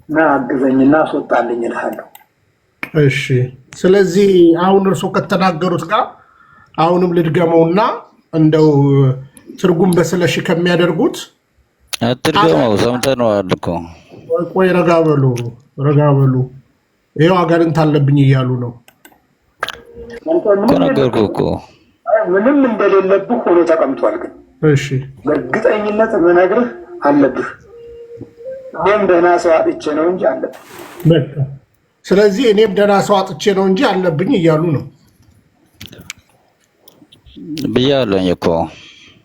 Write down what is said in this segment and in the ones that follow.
እና አግዘኝና አስወጣልኝ እልሃለሁ። እሺ ስለዚህ አሁን እርሶ ከተናገሩት ጋር አሁንም ልድገመውና እንደው ትርጉም በስለሽ ከሚያደርጉት አትድገመው፣ ሰምተነዋል እኮ። ቆይ ረጋ በሉ። ይኸው አጋንንት አለብኝ እያሉ ነው እኮ ነገርኩህ እኮ። ምንም እንደሌለብህ ሆኖ ተቀምጧል። ግን እሺ በእርግጠኝነት ምነግርህ አለብህ። እኔም ደህና ሰው አጥቼ ነው እንጂ አለብህ። በቃ ስለዚህ እኔም ደህና ሰው አጥቼ ነው እንጂ አለብኝ እያሉ ነው ብያለኝ እኮ።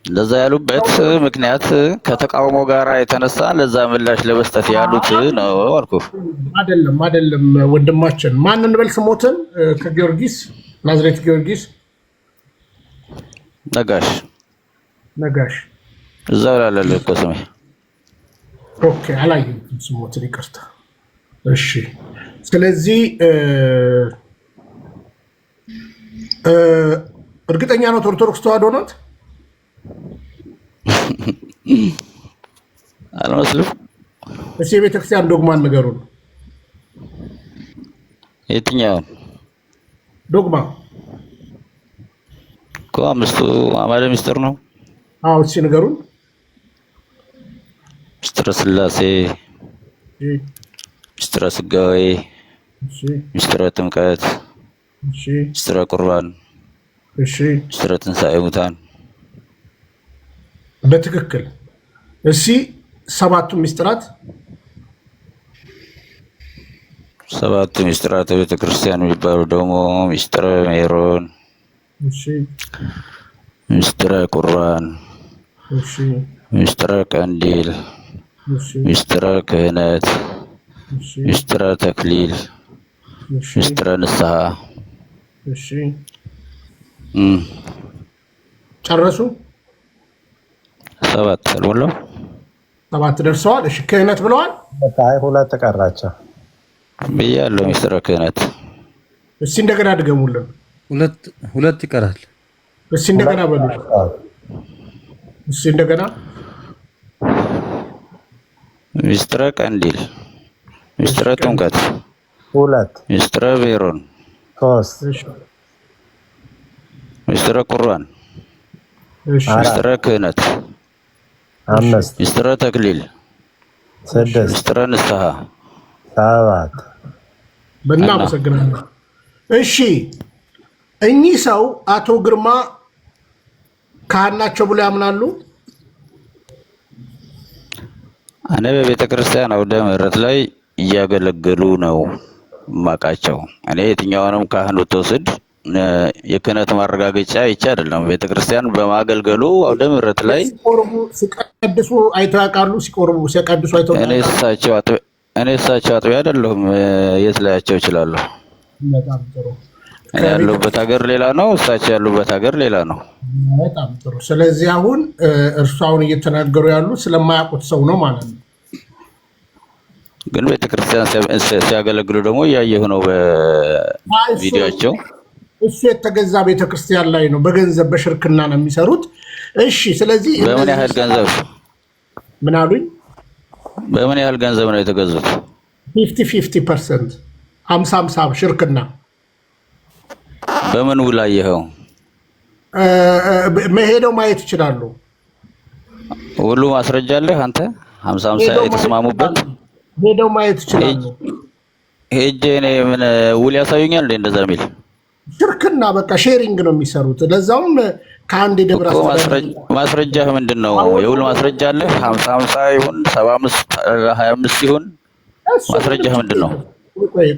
ለዛ ያሉበት ምክንያት ከተቃውሞ ጋር የተነሳ ለዛ ምላሽ ለመስጠት ያሉት ነው አልኩህ። አይደለም ወንድማችን ማን እንበል ስሞትን? ከጊዮርጊስ ናዝሬት ጊዮርጊስ ነጋሽ እዛው ላለለ እኮ ስሜ። ኦኬ አላየሁትም ስሞትን፣ ይቅርታ። እሺ ስለዚህ እርግጠኛ ነው ኦርቶዶክስ ተዋህዶ ናት? አልመስልም። እሺ የቤተክርስቲያን ዶግማን ንገሩን። የትኛውን ዶግማ? እኮ አምስቱ አዕማደ ምስጢር ነው። አዎ እሺ ንገሩን። ምስጢረ ሥላሴ፣ ምስጢረ ሥጋዌ፣ ምስጢረ ጥምቀት፣ ምስጢረ ቁርባን፣ ምስጢረ ትንሣኤ ሙታን። በትክክል። እሺ ሰባቱ ምስጢራት? ሰባቱ ምስጢራተ ቤተ ክርስቲያን የሚባሉ ደግሞ ምስጢረ ሜሮን፣ ምስጢረ ቁርባን፣ ምስጢረ ቀንዲል፣ ምስጢረ ክህነት፣ ምስጢረ ተክሊል፣ ምስጢረ ንስሐ። ጨረሱ? ሰባት አልሞላም? ሰባት ደርሰዋል። እሺ ክህነት ብለዋል? አይ ሁለት ቀራቸው ብያለሁ። ምስጢረ ክህነት እስኪ እንደገና ድገሙልን። ሁለት ይቀራል። እስኪ እንደገና በሉ። እስኪ እንደገና። ምስጢረ ቀንዲል፣ ምስጢረ ጥምቀት ሁለት፣ ምስጢረ ሜሮን ሶስት፣ ምስጢረ ቁርባን፣ ምስጢረ ክህነት አምስት፣ ምስጢረ ተክሊል ስድስት፣ ምስጢረ ንስሐ ሰባት። እናመሰግናለን። እሺ እኚህ ሰው አቶ ግርማ ካህን ናቸው ብሎ ያምናሉ? እኔ በቤተ ክርስቲያን አውደ ምሕረት ላይ እያገለገሉ ነው ማቃቸው። እኔ የትኛውንም ካህን ብትወስድ የክህነት ማረጋገጫ ይቻ አይደለም። ቤተ ክርስቲያን በማገልገሉ አውደ ምሕረት ላይ ሲቀድሱ አይተው ያውቃሉ? ሲቆርቡ ሲቀድሱ አይተው ያውቃሉ? እኔ እሳቸው አጥቢያ አይደለሁም። የት ላያቸው እችላለሁ? በጣም ጥሩ። እኔ ያለሁበት ሀገር ሌላ ነው፣ እሳቸው ያሉበት ሀገር ሌላ ነው። በጣም ጥሩ። ስለዚህ አሁን እርሱ አሁን እየተናገሩ ያሉ ስለማያውቁት ሰው ነው ማለት ነው። ግን ቤተክርስቲያን ሲያገለግሉ ደግሞ እያየሁ ነው በቪዲዮቸው። እሱ የተገዛ ቤተክርስቲያን ላይ ነው፣ በገንዘብ በሽርክና ነው የሚሰሩት። እሺ ስለዚህ በምን ያህል ገንዘብ? ምን አሉኝ? በምን ያህል ገንዘብ ነው የተገዙት? 50% 50 ሽርክና። በምን ውል አየኸው? መሄደው ማየት ይችላሉ። ሁሉ ማስረጃ አለህ አንተ? 50 የተስማሙበት ሄደው ማየት ይችላሉ። ሄጄ እኔ ምን ውል ያሳዩኛል እንዴ? እንደዛ የሚል ሽርክና በቃ ሼሪንግ ነው የሚሰሩት። ለዛውም ከአንድ ደብረ ማስረጃህ ምንድን ነው? የውል ማስረጃ አለህ? 50 ይሁን 75 25 ይሁን ማስረጃህ ምንድን ነው?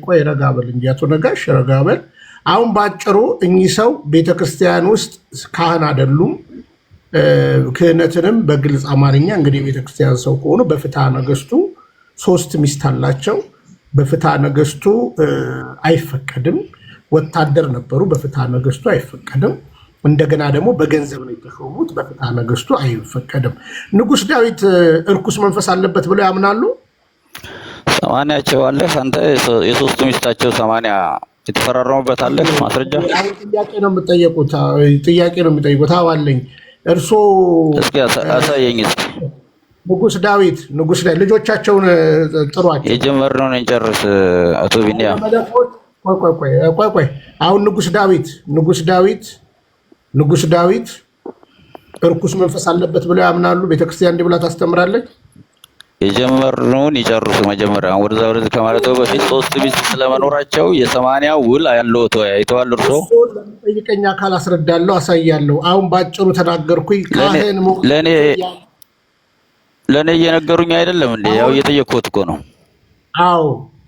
ቆይ ረጋ በል እንጂ አቶ ነጋሽ ረጋ በል። አሁን ባጭሩ እኚህ ሰው ቤተክርስቲያን ውስጥ ካህን አይደሉም። ክህነትንም በግልጽ አማርኛ እንግዲህ ቤተክርስቲያን ሰው ከሆኑ በፍትሐ ነገሥቱ 3 ሚስት አላቸው። በፍትሐ ነገሥቱ አይፈቀድም። ወታደር ነበሩ፣ በፍትሐ ነገሥቱ አይፈቀድም። እንደገና ደግሞ በገንዘብ ነው የተሾሙት፣ በፍትሐ ነገሥቱ አይፈቀድም። ንጉሥ ዳዊት እርኩስ መንፈስ አለበት ብለው ያምናሉ? 80ቸው አለ። አንተ የሶስቱ ሚስታቸው 80 የተፈራረሙበት አለ ማስረጃ? ጥያቄ ነው የሚጠይቁት። አዋለኝ እርሶ እስኪ አሳየኝ እስኪ። ንጉስ ዳዊት ልጆቻቸውን ጥሯቸው። የጀመርነውን እንጨርስ። አቶ ቢኒያም ቆይ አሁን ንጉስ ዳዊት እርኩስ መንፈስ አለበት ብለው ያምናሉ? ቤተክርስቲያን እንዲህ ብላ ታስተምራለች? የጀመርነውን ይጨርሱ። መጀመሪያ ወደዛ ከማለቱ በፊት 3 ሚስት ስለመኖራቸው የ80 ውል ያለው ተወያይተዋል። እርሶ ጠይቀኛ አካል አስረዳለሁ፣ አሳያለሁ። አሁን ባጭሩ ተናገርኩኝ። ለእኔ እየነገሩኝ አይደለም እንዴ? ያው እየጠየቅኩት እኮ ነው።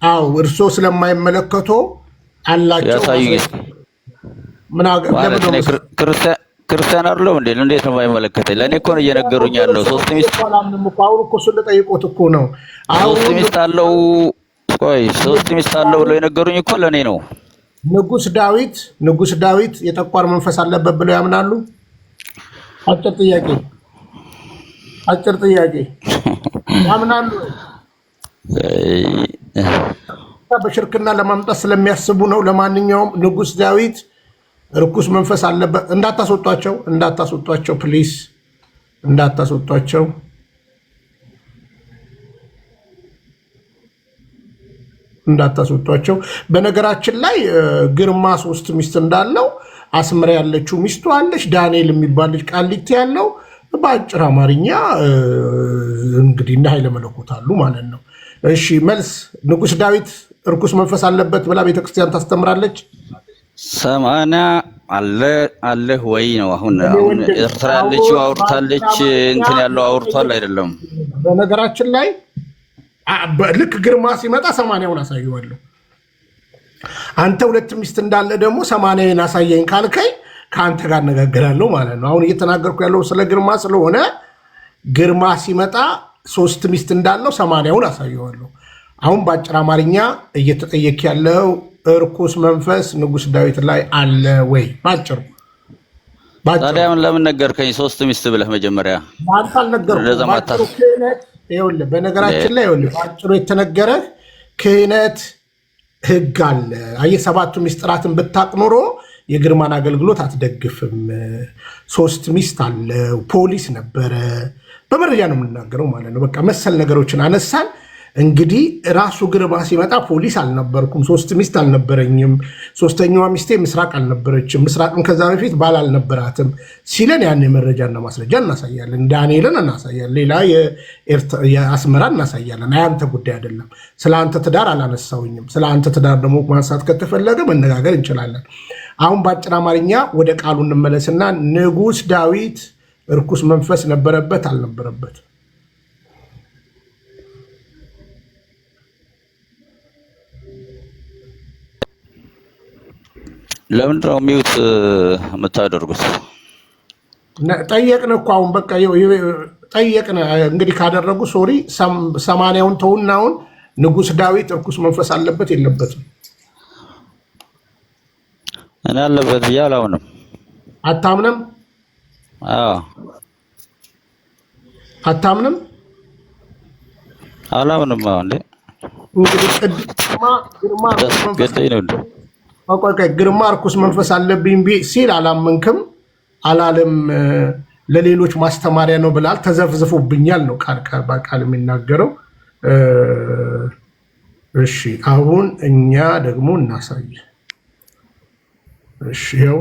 አዎ እርሶ ስለማይመለከቶ አላቸው። ያሳዩኝ። ማለት ነው ክርስቲያን አይደለም እንዴ? እንዴት ነው የማይመለከተኝ? ለእኔ እኮ ነው እየነገሩኝ ያለው። 3 ሚስት አሁን እኮ ስለጠይቆት እኮ ነው። 3 ሚስት አለው። ቆይ 3 ሚስት አለው ብለው የነገሩኝ እኮ ለእኔ ነው። ንጉስ ዳዊት የጠቋር መንፈስ አለበት ብለው ያምናሉ? አጭር ጥያቄ ያምናሉ? በሽርክና ለማምጣት ስለሚያስቡ ነው። ለማንኛውም ንጉስ ዳዊት ርኩስ መንፈስ አለበት። እንዳታስወጧቸው ፕሊስ፣ እንዳታስወጧቸው። በነገራችን ላይ ግርማ 3 ሚስት እንዳለው አስመራ ያለችው ሚስቱ አለች። ዳንኤል የሚባል ልጅ ቃሊቲ ያለው በአጭር አማርኛ እንግዲህ እንደ ኃይለ መለኮት አሉ ማለት ነው። እሺ መልስ። ንጉስ ዳዊት እርኩስ መንፈስ አለበት ብላ ቤተክርስቲያን ታስተምራለች? 80 አለ ወይ ነው። አሁን ኤርትራ ያለችው አውርታለች፣ እንትን ያለው አውርቷል አይደለም። በነገራችን ላይ ልክ ግርማ ሲመጣ 80ውን አሳየዋለሁ። አንተ 2 ሚስት እንዳለ ደግሞ 80ን አሳየኝ ካልከኝ ከአንተ ጋር እነጋገራለሁ ማለት ነው። አሁን እየተናገርኩ ያለው ስለ ግርማ ስለሆነ ግርማ ሲመጣ 3 ሚስት እንዳለው 80ውን አሳየዋለሁ። አሁን በአጭር አማርኛ እየተጠየቅ ያለው እርኩስ መንፈስ ንጉስ ዳዊት ላይ አለ ወይ? ባጭሩ ታዲያ ለምን ነገርከኝ? 3 ሚስት ብለህ መጀመሪያ አንተ አልነገርኩም። ይኸውልህ በነገራችን ላይ ባጭሩ የተነገረህ ክህነት ህግ አለ። አየህ 7ቱ ሚስጥራትን ብታቅ ኖሮ የግርማን አገልግሎት አትደግፍም። 3 ሚስት አለው፣ ፖሊስ ነበረ። በመረጃ ነው የምንናገረው ማለት ነው። በቃ መሰል ነገሮችን አነሳን። እንግዲህ ራሱ ግርማ ሲመጣ ፖሊስ አልነበርኩም፣ 3 ሚስት አልነበረኝም፣ 3ኛዋ ሚስቴ ምስራቅ አልነበረችም፣ ምስራቅም ከዛ በፊት ባል አልነበራትም ሲለን ያን መረጃና ማስረጃ እናሳያለን። ዳንኤልን እናሳያለን፣ ሌላ የአስመራ እናሳያለን። አያንተ ጉዳይ አይደለም። ስለ አንተ ትዳር አላነሳውኝም። ስለ አንተ ትዳር ደግሞ ማንሳት ከተፈለገ መነጋገር እንችላለን። አሁን በአጭር አማርኛ ወደ ቃሉ እንመለስና ንጉስ ዳዊት እርኩስ መንፈስ ነበረበት አልነበረበት? ለምንድን ነው ሚውት የምታደርጉት? ጠየቅን እኮ አሁን በቃ ጠየቅን። እንግዲህ ካደረጉ ሶሪ 80ውን ተውና አሁን ንጉስ ዳዊት እርኩስ መንፈስ አለበት የለበትም? እኔ አለበት ብዬ አላምንም። አታምንም? አታምንም? አላምንም። እንዴ እንግዲህ ግርማ እርኩስ መንፈስ አለብኝ ሲል አላመንክም፣ አላለም። ለሌሎች ማስተማሪያ ነው ብላል። ተዘፍዝፎብኛል ነው ቃል በቃል የሚናገረው። እሺ አሁን እኛ ደግሞ እናሳይ። እሺ ይኸው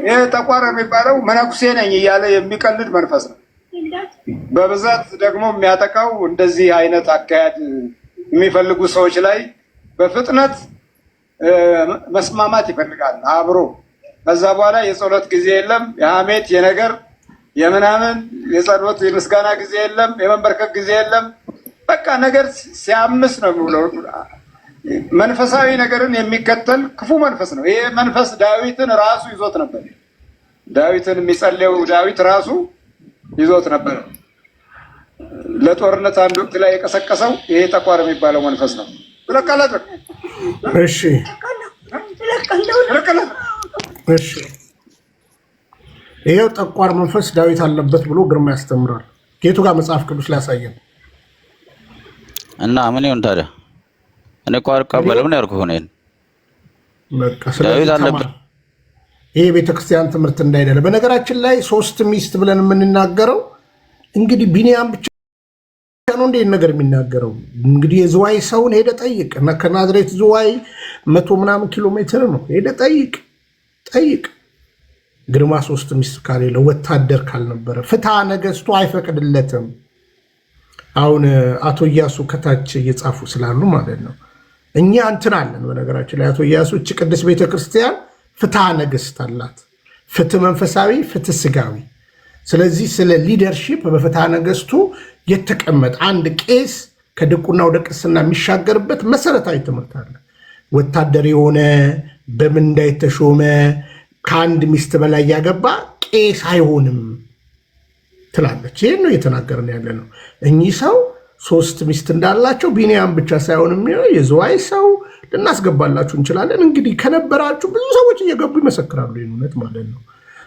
ይህ ጠቋር የሚባለው መነኩሴ ነኝ እያለ የሚቀልድ መንፈስ ነው። በብዛት ደግሞ የሚያጠቃው እንደዚህ አይነት አካሄድ የሚፈልጉ ሰዎች ላይ በፍጥነት መስማማት ይፈልጋል አብሮ። ከዛ በኋላ የጸሎት ጊዜ የለም፣ የሐሜት የነገር የምናምን የጸሎት የምስጋና ጊዜ የለም፣ የመንበርከክ ጊዜ የለም። በቃ ነገር ሲያምስ ነው የሚውለው። መንፈሳዊ ነገርን የሚከተል ክፉ መንፈስ ነው። ይሄ መንፈስ ዳዊትን ራሱ ይዞት ነበር። ዳዊትን የሚጸልየው ዳዊት ራሱ ይዞት ነበር። ለጦርነት አንድ ወቅት ላይ የቀሰቀሰው ይሄ ጠቋር የሚባለው መንፈስ ነው። ለቀለጥ እሺ እሺ፣ ይሄው ጠቋር መንፈስ ዳዊት አለበት ብሎ ግርማ ያስተምራል። ከየቱ ጋር መጽሐፍ ቅዱስ ላይ ያሳየን እና ምን ይሁን ታዲያ? እኔ እኮ አልቀበልም ነው ያልኩህ። እኔን በቃ ስለዚህ ተማር። ይሄ ቤተክርስቲያን ትምህርት እንዳይደለ። በነገራችን ላይ 3 ሚስት ብለን የምንናገረው እንግዲህ ቢኒያም ብቻ ነው እንደ ነገር የሚናገረው። እንግዲህ የዝዋይ ሰውን ሄደ ጠይቅ እና ከናዝሬት ዝዋይ 100 ምናምን ኪሎ ሜትር ነው። ሄደ ጠይቅ። ግርማ 3 ሚስት ካሌለ ወታደር ካልነበረ ፍትሐ ነገሥቱ አይፈቅድለትም። አሁን አቶ ኢያሱ ከታች እየጻፉ ስላሉ ማለት ነው። እኛ እንትን አለን። በነገራችን ላይ አቶ ኢያሱ እቺ ቅድስት ቤተክርስቲያን ፍትሐ ነገሥት አላት። ፍትህ መንፈሳዊ፣ ፍትህ ስጋዊ። ስለዚህ ስለ ሊደርሺፕ በፍትሐ ነገሥቱ የተቀመጠ አንድ ቄስ ከድቁና ወደ ቅስና የሚሻገርበት መሰረታዊ ትምህርት አለ። ወታደር የሆነ በምንዳ የተሾመ ከአንድ ሚስት በላይ ያገባ ቄስ አይሆንም ትላለች። ይህን ነው እየተናገርን ያለ ነው። እኚህ ሰው 3 ሚስት እንዳላቸው ቢኒያም ብቻ ሳይሆን የሚሆነው የዝዋይ ሰው ልናስገባላችሁ እንችላለን። እንግዲህ ከነበራችሁ ብዙ ሰዎች እየገቡ ይመሰክራሉ ይህን እውነት ማለት ነው።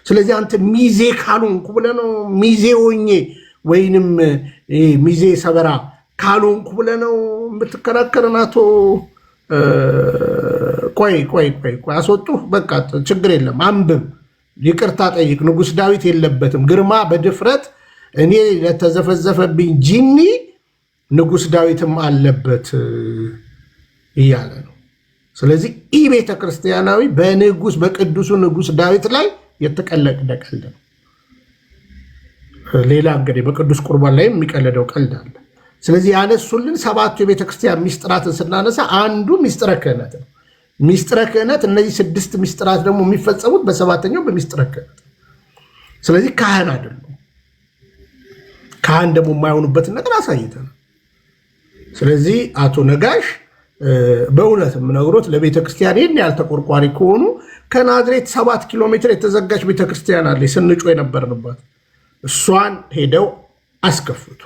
ስለዚህ አንተ ሚዜ ካልሆንኩ ብለህ ነው ሚዜ ሆኜ ወይንም ሚዜ ሰበራ ካልሆንኩ ብለህ ነው የምትከራከረን? አቶ ቆይ አስወጡህ። በቃ ችግር የለም አንብብ፣ ይቅርታ ጠይቅ። ንጉሥ ዳዊት የለበትም። ግርማ በድፍረት እኔ ለተዘፈዘፈብኝ ጂኒ ንጉሥ ዳዊትም አለበት እያለ ነው። ስለዚህ ይህ ቤተ ክርስቲያናዊ በቅዱሱ ንጉሥ ዳዊት ላይ የተቀለደ ቀልድ ነው። ሌላ እንግዲህ በቅዱስ ቁርባን ላይ የሚቀለደው ቀልድ አለ። ስለዚህ ያነሱልን 7ቱ የቤተ ክርስቲያን ሚስጥራትን ስናነሳ አንዱ ሚስጥረ ክህነት ነው። ሚስጥረ ክህነት፣ እነዚህ 6 ሚስጥራት ደግሞ የሚፈጸሙት በ7ኛው በሚስጥረ ክህነት። ስለዚህ ካህን አይደሉም። ካህን ደግሞ የማይሆኑበትን ነገር አሳይተናል። ስለዚህ አቶ ነጋሽ በእውነት የምነግሮት ለቤተ ክርስቲያን ይህን ያህል ተቆርቋሪ ከሆኑ ከናዝሬት 7 ኪሎ ሜትር የተዘጋች ቤተክርስቲያን አለ ስንጮ የነበርንባት። እሷን ሄደው አስከፍቱ።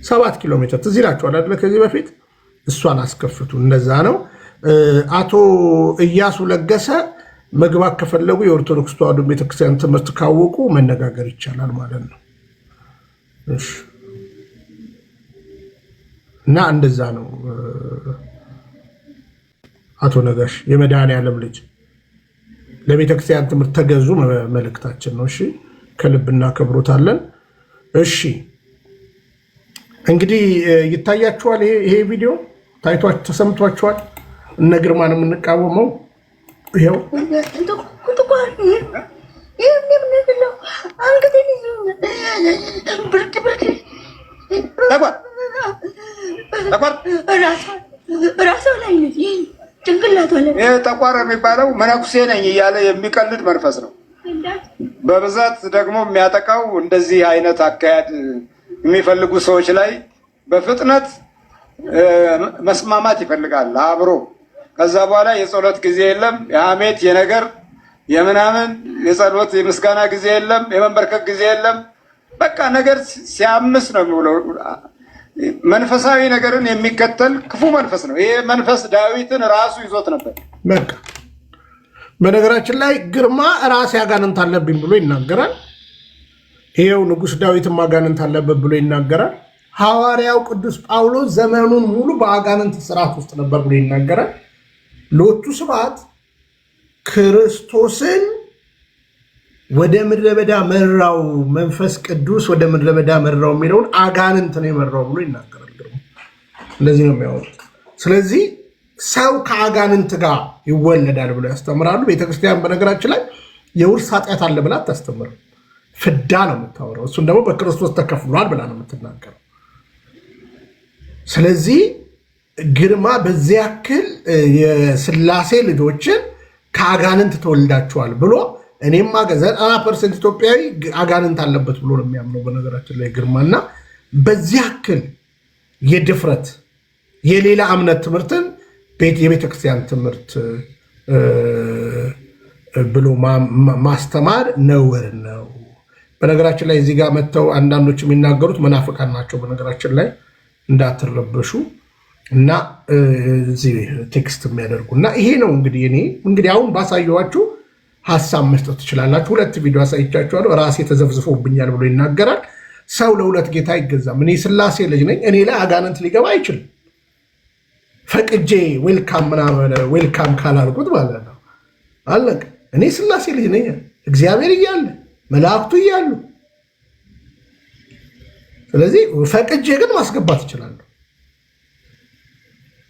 7 ኪሎ ሜትር ትዝ ይላችኋል አይደለ? ከዚህ በፊት እሷን አስከፍቱ። እንደዛ ነው። አቶ ኢያሱ ለገሰ መግባት ከፈለጉ የኦርቶዶክስ ተዋሕዶ ቤተክርስቲያን ትምህርት ካወቁ መነጋገር ይቻላል ማለት ነው። እሺ። እና እንደዛ ነው። አቶ ነጋሽ የመድኃኔዓለም ልጅ ለቤተክርስቲያን ትምህርት ተገዙ መልእክታችን ነው። እሺ፣ ከልብ እናከብሮታለን። እሺ፣ እንግዲህ ይታያችኋል። ይሄ ቪዲዮ ታይቷችሁ ተሰምቷችኋል። እነ ግርማን የምንቃወመው ይኸው ጠቋር የሚባለው መነኩሴ ነኝ እያለ የሚቀልድ መንፈስ ነው። በብዛት ደግሞ የሚያጠቃው እንደዚህ አይነት አካሄድ የሚፈልጉ ሰዎች ላይ በፍጥነት መስማማት ይፈልጋል አብሮ። ከዛ በኋላ የጸሎት ጊዜ የለም፣ የሐሜት የነገር የምናምን የጸሎት የምስጋና ጊዜ የለም፣ የመንበርከክ ጊዜ የለም። በቃ ነገር ሲያምስ ነው የሚውለው። መንፈሳዊ ነገርን የሚከተል ክፉ መንፈስ ነው ይሄ መንፈስ። ዳዊትን ራሱ ይዞት ነበር። በቃ በነገራችን ላይ ግርማ ራሴ አጋንንት አለብኝ ብሎ ይናገራል። ይሄው ንጉሥ ዳዊትም አጋንንት አለበት ብሎ ይናገራል። ሐዋርያው ቅዱስ ጳውሎስ ዘመኑን ሙሉ በአጋንንት ስርዓት ውስጥ ነበር ብሎ ይናገራል። ሎቱ ስብሐት ክርስቶስን ወደ ምድረ በዳ መራው፣ መንፈስ ቅዱስ ወደ ምድረ በዳ መራው የሚለውን አጋንንት ነው የመራው ብሎ ይናገራል ግርማ። እንደዚህ ነው የሚያወሩት። ስለዚህ ሰው ከአጋንንት ጋር ይወለዳል ብሎ ያስተምራሉ። ቤተክርስቲያን በነገራችን ላይ የውርስ ኃጢአት አለ ብላ አታስተምርም። ፍዳ ነው የምታወራው። እሱን ደግሞ በክርስቶስ ተከፍሏል ብላ ነው የምትናገረው። ስለዚህ ግርማ በዚህ ያክል የስላሴ ልጆችን ከአጋንንት ተወልዳቸዋል ብሎ እኔም 90% ኢትዮጵያዊ አጋንንት አለበት ብሎ ነው የሚያምነው በነገራችን ላይ ግርማና በዚህ ያክል የድፍረት የሌላ እምነት ትምህርትን የቤተክርስቲያን ትምህርት ብሎ ማስተማር ነውር ነው። በነገራችን ላይ እዚህ ጋር መጥተው አንዳንዶች የሚናገሩት መናፍቃን ናቸው። በነገራችን ላይ እንዳትረበሹ እና እዚህ ቴክስት የሚያደርጉ እና ይሄ ነው እንግዲህ አሁን ባሳየኋችሁ ሀሳብ መስጠት ትችላላችሁ። 2 ቪዲዮ አሳይቻችኋለሁ። ራሴ ተዘፍዝፎብኛል ብሎ ይናገራል። ሰው ለሁለት ጌታ አይገዛም። እኔ ስላሴ ልጅ ነኝ፣ እኔ ላይ አጋንንት ሊገባ አይችልም። ፈቅጄ ዌልካም ምናምን ዌልካም ካላልኩት ማለት ነው አለቅ። እኔ ስላሴ ልጅ ነኝ፣ እግዚአብሔር እያለ መላእክቱ እያሉ፣ ስለዚህ ፈቅጄ ግን ማስገባት እችላለሁ።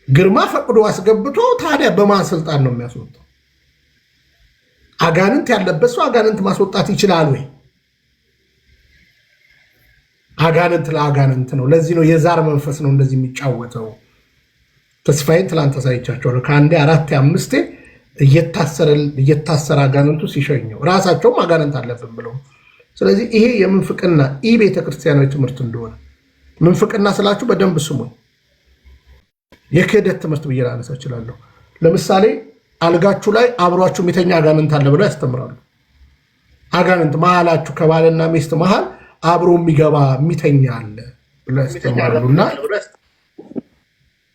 ግርማ ፈቅዶ አስገብቶ ታዲያ በማን ስልጣን ነው የሚያስወጣው? አጋንንት ያለበት ሰው አጋንንት ማስወጣት ይችላል ወይ? አጋንንት ለአጋንንት ነው። ለዚህ ነው የዛር መንፈስ ነው እንደዚህ የሚጫወተው። ተስፋዬን ትላንት አሳይቻቸዋለሁ። ከአንዴ 4 5 እየታሰረ አጋንንቱ ሲሸኘው ራሳቸውም አጋንንት አለብን ብለው። ስለዚህ ይሄ የምንፍቅና ቤተክርስቲያናዊ ትምህርት እንደሆነ ምንፍቅና ስላችሁ በደንብ ስሙኝ። የክህደት ትምህርት ብዬ ላነሳ እችላለሁ። ለምሳሌ አልጋችሁ ላይ አብሯችሁ የሚተኛ አጋንንት አለ ብለው ያስተምራሉ። አጋንንት መሀላችሁ ከባልና ሚስት መሀል አብሮ የሚገባ የሚተኛ አለ ብለው ያስተምራሉ። እና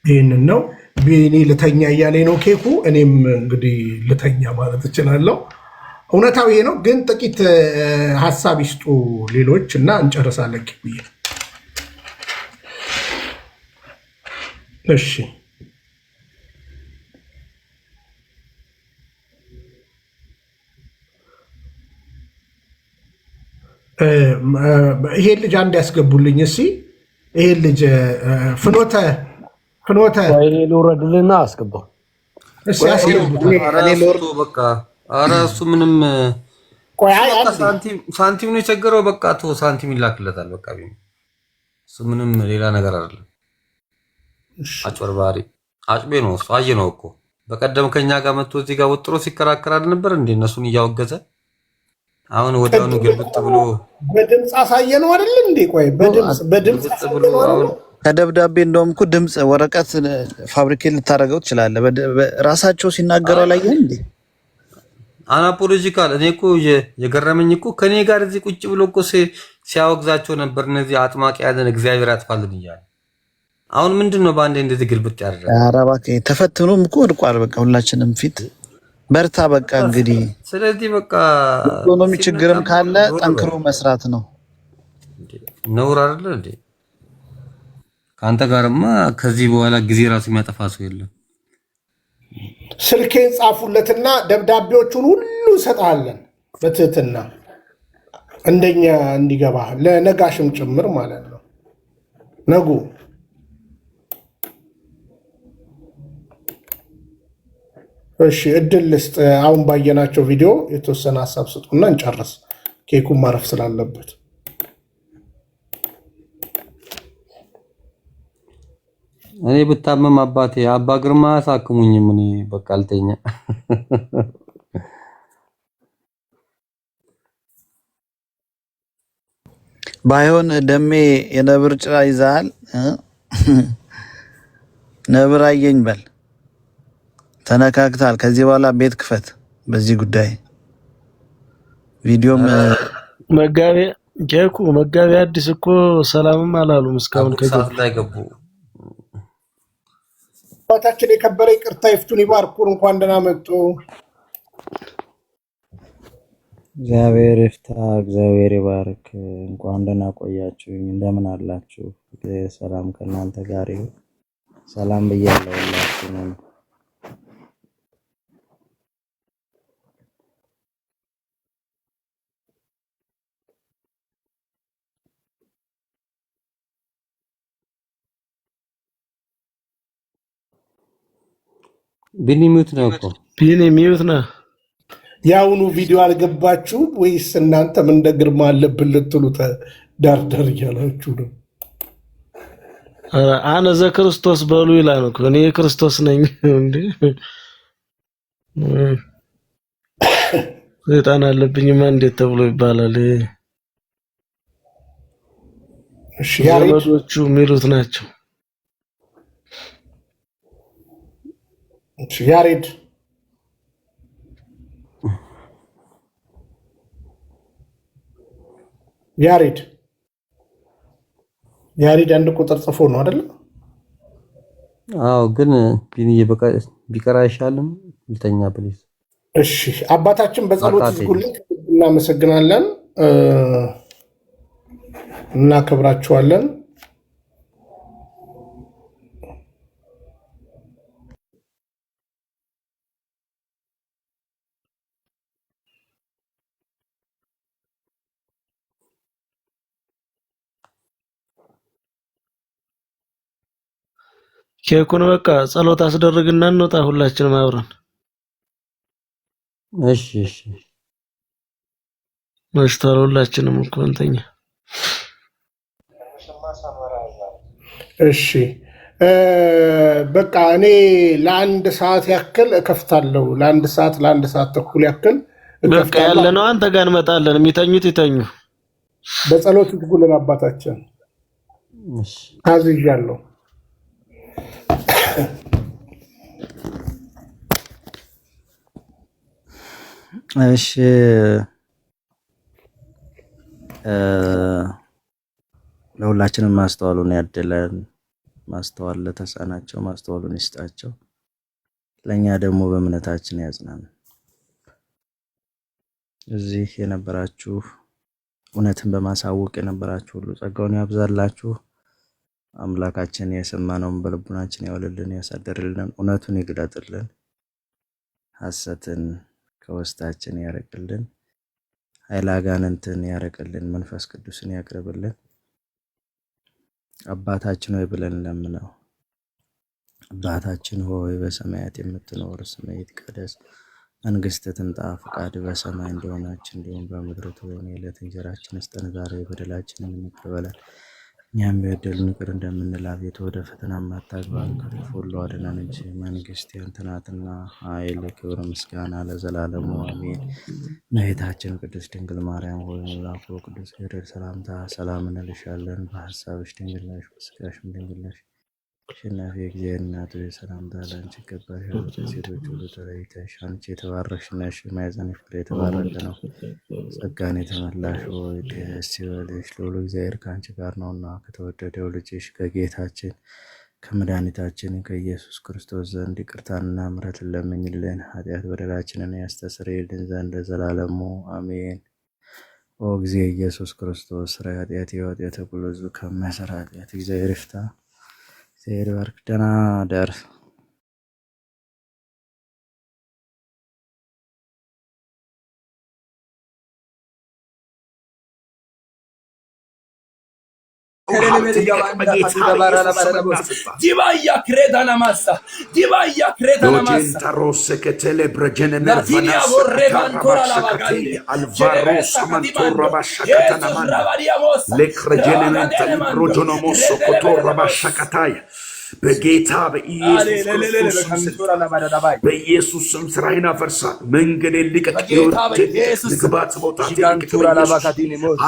ይህንን ነው እኔ ልተኛ እያለ ነው ኬኩ። እኔም እንግዲህ ልተኛ ማለት እችላለሁ። እውነታው ይሄ ነው። ግን ጥቂት ሀሳብ ይስጡ ሌሎች እና እንጨርሳለን ብዬ። እሺ ይሄ ልጅ አንድ ያስገቡልኝ እስኪ። ይሄ ልጅ ፍኖተ ወይ ልውረድልና አስገባው። እሺ ያስገቡት። በቃ ኧረ እሱ ምንም ሳንቲም ነው የቸገረው። በቃ ቶ ሳንቲም ይላክለታል። በቃ እሱ ምንም ሌላ ነገር አይደለም። አጭበርባሪ አጭቤ ነው እሱ። አየ ነው እኮ በቀደም ከኛ ጋር መጥቶ እዚህ ጋር ወጥሮ ሲከራከር አልነበር እንዴ? እነሱን እያወገዘ አሁን ወዲያውኑ ግልብጥ ብሎ በድምፅ አሳየ ነው አይደል እንዴ? ቆይ በድምፅ ብሎ አሁን ከደብዳቤ እንደውም እኮ ድምፅ ወረቀት ፋብሪኬት ልታደርገው ትችላለህ። ራሳቸው ሲናገሩ አላየህ እንዴ? አናፖሎጂካል። እኔ እኮ የገረመኝ እኮ ከኔ ጋር እዚህ ቁጭ ብሎ እኮ ሲያወግዛቸው ነበር። እነዚህ አጥማቂ ያለን እግዚአብሔር ያጥፋልን እያለ አሁን ምንድን ነው በአንዴ እንደዚህ ግልብጥ ያደረገ? ኧረ እባክህ ተፈትኖም እኮ ወድቋል። በቃ ሁላችንም ፊት በርታ። በቃ እንግዲህ ስለዚህ በቃ ኢኮኖሚ ችግርም ካለ ጠንክሮ መስራት ነው። ነውር አይደለ እንዴ? ከአንተ ጋርማ ከዚህ በኋላ ጊዜ ራሱ የሚያጠፋ ሰው የለም። ስልኬን ጻፉለትና ደብዳቤዎቹን ሁሉ ሰጣለን በትህትና እንደኛ እንዲገባ ለነጋሽም ጭምር ማለት ነው። ነጉ እሺ እድል ልስጥ። አሁን ባየናቸው ቪዲዮ የተወሰነ ሀሳብ ስጡና እንጨርስ። ኬኩን ማረፍ ስላለበት እኔ ብታመም አባቴ አባ ግርማ አሳክሙኝም። እኔ በቃ አልተኛ። ባይሆን ደሜ የነብር ጭራ ይዛል። ነብር አየኝ በል። ተነካክታል። ከዚህ በኋላ ቤት ክፈት በዚህ ጉዳይ። ቪዲዮም መጋቢ ኬኩ መጋቢ አዲስ እኮ ሰላምም አላሉም እስካሁን ከሰዓት ላይ ገቡ። አባታችን የከበረ ይቅርታ ይፍቱን ይባርኩን። እንኳን ደህና መጡ። እግዚአብሔር ይፍታ፣ እግዚአብሔር ይባርክ። እንኳን ደህና ቆያችሁኝ። እንደምን አላችሁ? ሰላም ከእናንተ ጋር ይሁን። ሰላም ብያለሁ ሁላችሁንም። ቢኒ ሚውት ነው እኮ ቢኒ ሚውት ነው። የአሁኑ ቪዲዮ አልገባችሁ ወይስ እናንተም እንደ ግርማ አለብን ልትሉ ዳርዳር እያላችሁ ነው? አነ ዘክርስቶስ በሉ ይላል እኮ። እኔ ክርስቶስ ነኝ እንዴ? ሰይጣን አለብኝማ እንዴት ተብሎ ይባላል? እሺ ያሬዶቹ የሚሉት ናቸው። ያሬድ ያሬድ አንድ ቁጥር ጽፎ ነው አይደል? አዎ፣ ግን ቢኒዬ በቃ ቢቀር አይሻልም? ልተኛ ፕሊዝ። እሺ አባታችን በጸሎት ይዝጉልን። እናመሰግናለን። እናከብራችኋለን። ኬኩን በቃ ጸሎት አስደርግና እንውጣ ሁላችንም አብረን። እሺ እሺ መሽቷል። ሁላችንም እኮ እንተኛ። እሺ በቃ እኔ ለአንድ ሰዓት ያክል እከፍታለሁ። ለአንድ ሰዓት ተኩል ያክል በቃ ያለነው አንተ ጋር እንመጣለን። የሚተኙት ይተኙ። በጸሎት ይጉልን አባታችን ታዝዣለሁ። እሺ ለሁላችንም ማስተዋሉን ያድለን። ማስተዋል ለተሳናቸው ማስተዋሉን ይስጣቸው። ለኛ ደግሞ በእምነታችን ያጽናን። እዚህ የነበራችሁ እውነትን በማሳወቅ የነበራችሁ ሁሉ ጸጋውን ያብዛላችሁ። አምላካችን የሰማነውን በልቡናችን ያወልልን፣ ያሳደርልን፣ እውነቱን ይግለጥልን፣ ሐሰትን ከውስጣችን ያርቅልን፣ ኃይለ አጋንንትን ያርቅልን፣ መንፈስ ቅዱስን ያቅርብልን። አባታችን ሆይ ብለን ለምነው። አባታችን ሆይ በሰማያት የምትኖር ስምህ ይትቀደስ፣ መንግሥትህ ትምጣ፣ ፈቃድህ በሰማይ እንደሆነች እንዲሁም በምድር ትሁን። የዕለት እንጀራችንን ስጠን ዛሬ፣ በደላችንን ይቅር በለን እኛም የበደሉንን ይቅር እንደምንል፣ አቤቱ ወደ ፈተና አታግባን ከክፉ ሁሉ አድነን እንጂ መንግሥት ያንተ ናትና፣ ኃይል፣ ክብር፣ ምስጋና ለዘላለሙ አሜን። እመቤታችን ቅድስት ድንግል ማርያም ሆይ መልአኩ ቅዱስ ገብርኤል ሰላምታ ሰላም እንልሻለን። በሐሳብሽ ድንግል ነሽ፣ በሥጋሽም ድንግል ነሽ። አሸናፊ የእግዚአብሔር እናት ሆይ ሰላምታ ላንቺ ይገባሻል። ከሴቶች ሁሉ ተለይተሽ አንቺ የተባረክሽ ነሽ፣ የማኅፀንሽ ፍሬ የተባረከ ነው። ጸጋን የተመላሽ ሆይ ደስ ይበልሽ፣ ልዑል እግዚአብሔር ከአንቺ ጋር ነውና ከተወደደው ልጅሽ ከጌታችን ከመድኃኒታችን ከኢየሱስ ክርስቶስ ዘንድ ይቅርታንና ምሕረትን ለምኝልን ኃጢአት በደላችንን ያስተሰርይልን ዘንድ ለዘላለሙ አሜን። ኦ እግዚእ ኢየሱስ ክርስቶስ ሥራይ ኃጢአት የኃጢአት ሁሉ ሕዝብ ከሚያሰራ ኃጢአት እግዚአብሔር ይፍታ። እግዚአብሔር ይባርክ። ደህና ደር በጌታ በኢየሱስ ስም ስራዬን አፈርሳለሁ። መንገዴን ልቀቅ። ግባት መውጣት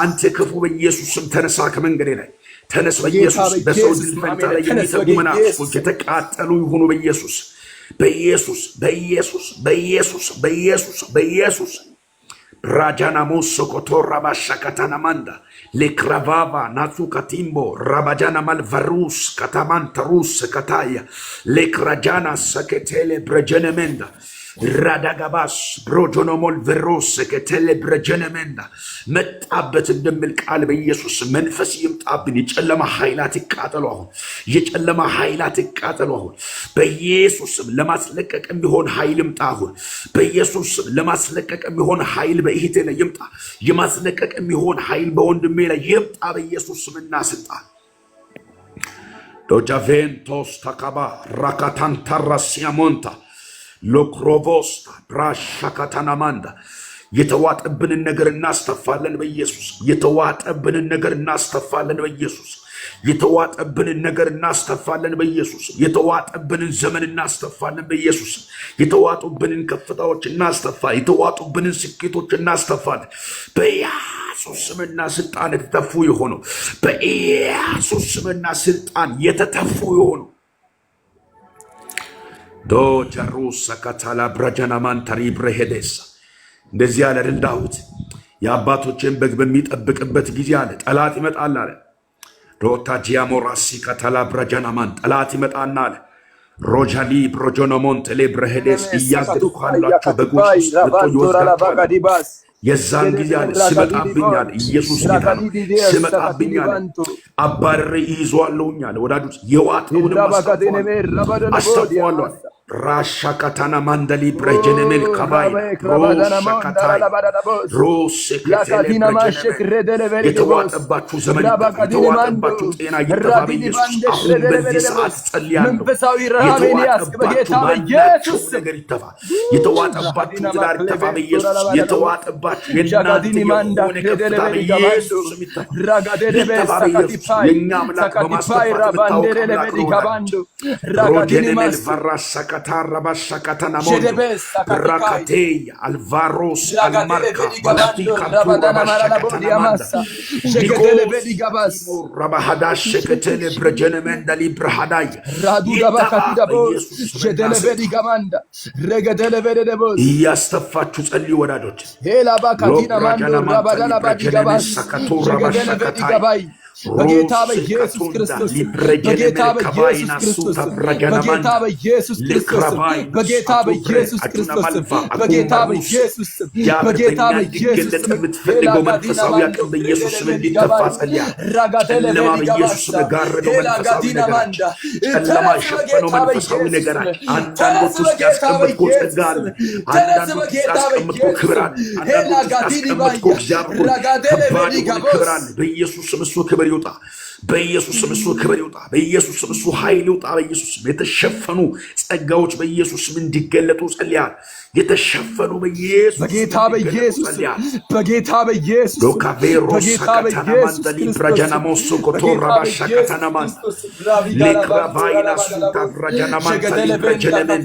አንተ ክፉ በኢየሱስ ስም ተነሳ። ከመንገዴ ላይ ተነስ በኢየሱስ። በሰው ድል ፈንታ ላይ የሚተጉ መናፍስቶች የተቃጠሉ ይሁኑ በኢየሱስ በኢየሱስ በኢየሱስ በኢየሱስ በኢየሱስ በኢየሱስ ራጃና ሞሶ ኮቶራ ባሻካታና ማንዳ ሌክራቫቫ ናቱ ካቲምቦ ራባጃና ማልቫሩስ ካታማንተሩስ ካታያ ሌክራጃና ሰከቴሌ ብረጀነሜንዳ ራዳጋባስ ብሮጆኖሞል ቨሮስ ሰከቴሌ ብረጀነሜንዳ መጣበት እንደሚል ቃል በኢየሱስ መንፈስ ይምጣብን። የጨለማ ኃይላት ይቃጠሉ አሁን። የጨለማ ኃይላት ይቃጠሉ አሁን በኢየሱስ ለማስለቀቅ የሚሆን ኃይል ይምጣ አሁን በኢየሱስ ለማስለቀቅ የሚሆን ኃይል በእህቴ ላይ ይምጣ። የማስለቀቅ የሚሆን ኃይል በወንድሜ ላይ ይምጣ በኢየሱስ ስምና ስልጣን። ዶጃቬንቶስ ታካባ ራካታንታራሲያሞንታ ሎክሮቮስታ ብራሻካታናማንዳ የተዋጠብንን ነገር እናስተፋለን በኢየሱስ። የተዋጠብንን ነገር እናስተፋለን በኢየሱስ። የተዋጠብንን ነገር እናስተፋለን በኢየሱስ። የተዋጠብንን ዘመን እናስተፋለን በኢየሱስ። የተዋጡብንን ከፍታዎች እናስተፋ። የተዋጡብንን ስኬቶች እናስተፋለን በኢየሱስ ስምና ስልጣን። የተተፉ የሆኑ በኢየሱስ ስምና ስልጣን የተተፉ የሆኑ ዶጀሩስ ካታላ ብራጃናማን ተሪ ብረሄዴስ እንደዚህ ያለ ዳዊት የአባቶችን በግ በሚጠብቅበት ጊዜ አለ ጠላት ይመጣል አለ። ሮታ ጂያሞራሲ ካታላ ብራጃናማን ጠላት ይመጣና አለ ሮጃሊ ብሮጆኖሞን ተሌ ብረሄዴስ እያገዱ ካላቸው በጎች ውስጥ ልጦ ይወስዳቸዋል። የዛን ጊዜ አለ ስመጣብኛል ኢየሱስ ጌታ ነው ስመጣብኛል አባረሬ ይይዘዋለሁኝ አለ ወዳጆች የዋጠውን አስተዋለሁ ራሻካታና ማንደሊ ብረጀነሜል ከባይ ሮሻካታይ ሮሴክሬደለበሪ የተዋጠባችሁ ዘመን የተዋጠባችሁ ጤና ይተፋ በኢየሱስ አሁን በዚህ ሰዓት ጸልያለሁ የተዋጠባችሁ ነገር ይተፋ የተዋጠባችሁ ትዳር ይተፋ በኢየሱስ የተዋጠባችሁ የእናንተ የሆነ ከፍታ በኢየሱስ ይተፋ በኢየሱስ የእኛ አምላክ በማስፈፋት የምታወቅ ሮጀነሜል ቫራሳካ Katarabashakatana mondo Rakateya Alvaros Almarca Rabahadash Ketele Bregenemenda Librahadai Yastafachu Sali Wadot Hela Bakatina Mando Rabashakatura በጌታ በኢየሱስ ክርስቶስ በጌታ በኢየሱስ ክርስቶስ በጌታ በኢየሱስ ክርስቶስ በጌታ በኢየሱስ ክርስቶስ በጌታ በኢየሱስ በጌታ በኢየሱስ የምትፈልገው መንፈሳዊ አቅም በኢየሱስ ስም እንዲተፋ ጸልያ ጨለማ በኢየሱስ ስም ጋረደው መንፈሳዊ ነገር ጨለማ የሸፈነው መንፈሳዊ ነገር አንዳንዶች ውስጥ ያስቀመጥከው ጸጋ አለ አንዳንዶች ውስጥ ያስቀመጥከው ክብር አለ አንዳንዶች ውስጥ ያስቀመጥከው እግዚአብሔር ከባድ ክብር አለ በኢየሱስ ስም እሱ ክብር ይውጣ በኢየሱስ ስም እሱ ክብር ይውጣ በኢየሱስ ስም እሱ ኃይል ይውጣ በኢየሱስ ስም የተሸፈኑ ጸጋዎች በኢየሱስ ስም እንዲገለጡ ጸልያል የተሸፈኑ በኢየሱስ በጌታ በኢየሱስ በጌታ በኢየሱስ ዶካቬሮስ ካታናማን ሊብራጃናሞስ ኮቶራባሻ ካታናማን ሊክራባይናስ ታብራጃናማን ሊብራጃናማን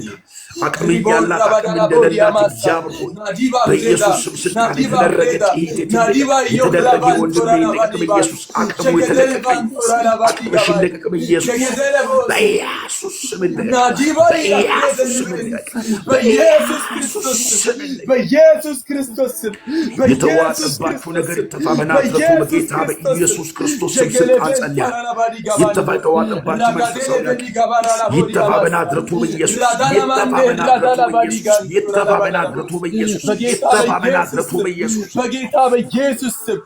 አቅም ያላት አቅም እንደሌላት እግዚአብሔር በኢየሱስ ስም ስልጣን የተደረገ የተደረገ ወንድሜ ለቅም በኢየሱስ አቅሙ የተለቀቀ አቅምሽን ለቅቅ በኢየሱስ በኢየሱስ ስም በኢየሱስ ክርስቶስ ስም የተዋጠባችሁ ነገር ይተፋ በናዝሬቱ በጌታ በኢየሱስ ክርስቶስ ስም ስልጣን ጸልያ ይተፋ የተዋጠባችሁ መንፈሳዊ ይተፋ በናዝሬቱ በኢየሱስ ይተፋ በናዝሬቱ በኢየሱስ ይተፋ በናዝሬቱ በኢየሱስ በጌታ በኢየሱስ ስም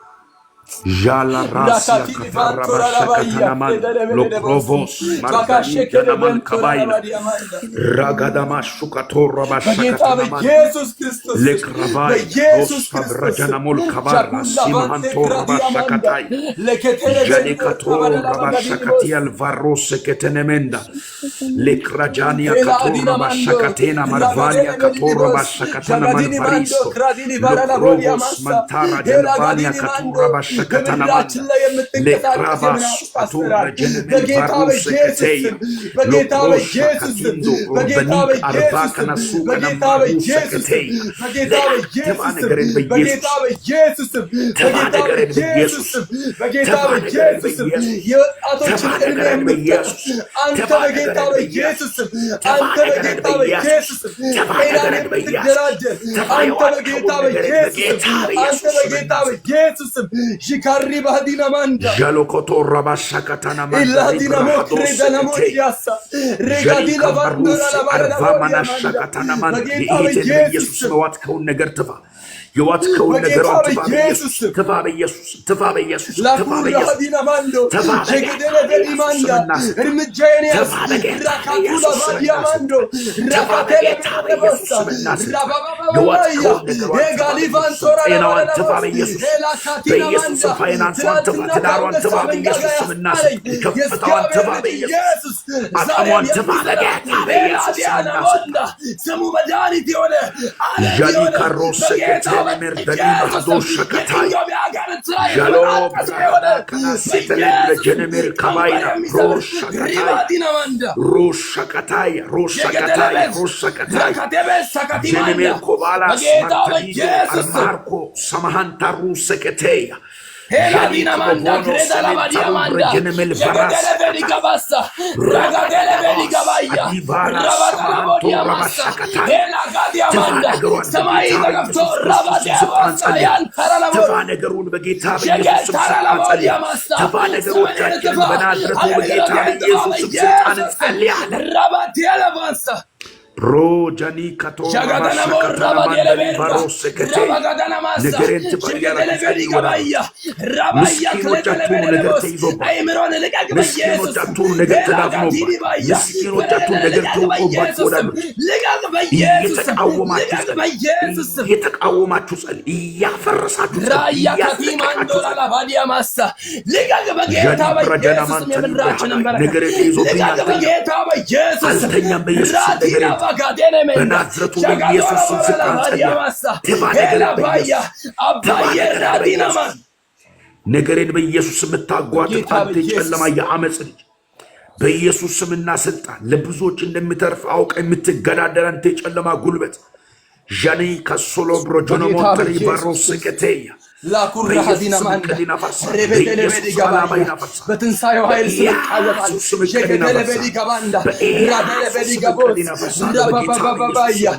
Jala rasia katarabashakatanaman lokrovos marganaman kabaina ragadamashukatorabashakatanaman lekrabai os fabrajanamol kabara simantorabashakatai jalikatorabashakati alvaros ketenemenda lekrajania katorabashakatena marvalia katorabashakatanaman varisto lokrovos mantara delvania katorabashakatanaman በምድራችን ላይ የምትንቀሳቀስ በጌታ በኢየሱስ በጌታ በኢየሱስ በጌታ በኢየሱስ በጌታ በኢየሱስ በጌታ በኢየሱስ በጌታ በኢየሱስ በጌታ በኢየሱስ በጌታ በኢየሱስ የወጣቶችን ዕድሜ የምትቀጥፍ አንተ በጌታ በኢየሱስ አንተ በጌታ በኢየሱስ ጤናን የምትደራደር አንተ በጌታ በኢየሱስ አንተ በጌታ በኢየሱስ Jikari bahadina manda. Jalokoto rabashakatana manda. Iladina mokre dana modiasa. Regadina bandura la barada manda. Yesus mewat kau ነገር ትፋ የዋትከው ነገር በኢየሱስ ትፋ በኢየሱስ ትፋ በኢየሱስ ትፋ በኢየሱስ ትፋ ጀገደለ በዲማንዳ እርምጃዬን ያስ ራካቱላ ባዲያማንዶ ራካቴለ በኢየሱስ የዋትከው ነገር የጋሊፋን ሶራ ጤናዋን ትፋ በኢየሱስ በኢየሱስ ፋይናንሷን ትፋ ትዳሯን ትፋ በኢየሱስ ምናስ ከፍታዋን ትፋ በኢየሱስ አቅሟን ትፋ በጌታ በኢየሱስ ስሙ መድኃኒት የሆነ ጃሊካሮስ Merdani Mahadosha Katai Jalo Setele Genemer Kabaina Rosha Katai Rosha Katai Genemer Kovala Marco Samahanta Ruseketeya Heladina manda creda la vadia manda Jagedele vedi gabassa Ragadele vedi gabaya Rabata la vadia massa Helagadia manda Samai gabto Rabadia massa Yantara la vadia ነገሩን በጌታ በኢየሱስ ስም ጸልያለሁ። ተፋ ነገሮቻችንን በናዝሬቱ በጌታ በኢየሱስ ስም ጸልያለሁ። Rabadia la massa ሮጃኒ ካቶራ ባሻካታና ማንደሪ ባሮስ ከቴ ነገሬን ትባያለህ ይወራያ ምስኪኖቻችሁን ነገር ተይዞባል ምስኪኖቻችሁን ነገር ተዳፍኖባል ምስኪኖቻችሁን ነገር ተውቆባችሁ ወዳሉ እየተቃወማችሁ ጸል እያፈረሳችሁ ነገር ተይዞብኛል አልተኛም በኢየሱስ ነገር በናዝረቱ በኢየሱስ ስልጣን ነገሬን በኢየሱስ የምታጓትት አንተ ጨለማ የአመፅ ልጅ በኢየሱስ ስምና ስልጣን ለብዙዎች እንደምተርፍ አውቀ የምትገዳደር አንተ ጨለማ ጉልበት ጃኒ ከሶሎ ብሮጆኖ ሞንተሪ ባሮስ ከቴያ ላኩራ ሀዲና ማንዳ ረበደለ በዲ ጋባያ በትንሳኤው ኃይል ስለቃወጣል ሸከደለ በዲ ጋባንዳ ራደለ በዲ ጋቦስ ራባባባባያ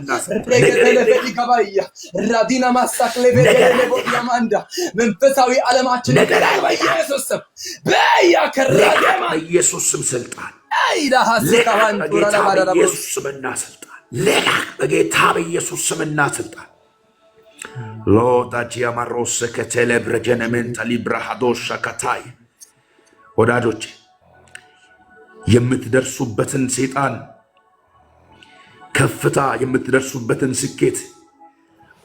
ረገደለ በዲ ጋባያ ራዲና ማሳክለ በደለ በዲ ማንዳ መንፈሳዊ ዓለማችን ነገራይ በኢየሱስ ስም በያ ከራደማ በኢየሱስ ስም ስልጣን አይዳ ሐሰካዋን ቱራላ ማዳራ በኢየሱስ ስምና ስልጣን ለካ በጌታ በኢየሱስ ስምና ስልጣን ሎዳጂያ ማሮስ ከቴሌብረጀነመንታ ሊብራሃዶሻ ካታይ ወዳጆች የምትደርሱበትን ሰይጣን ከፍታ የምትደርሱበትን ስኬት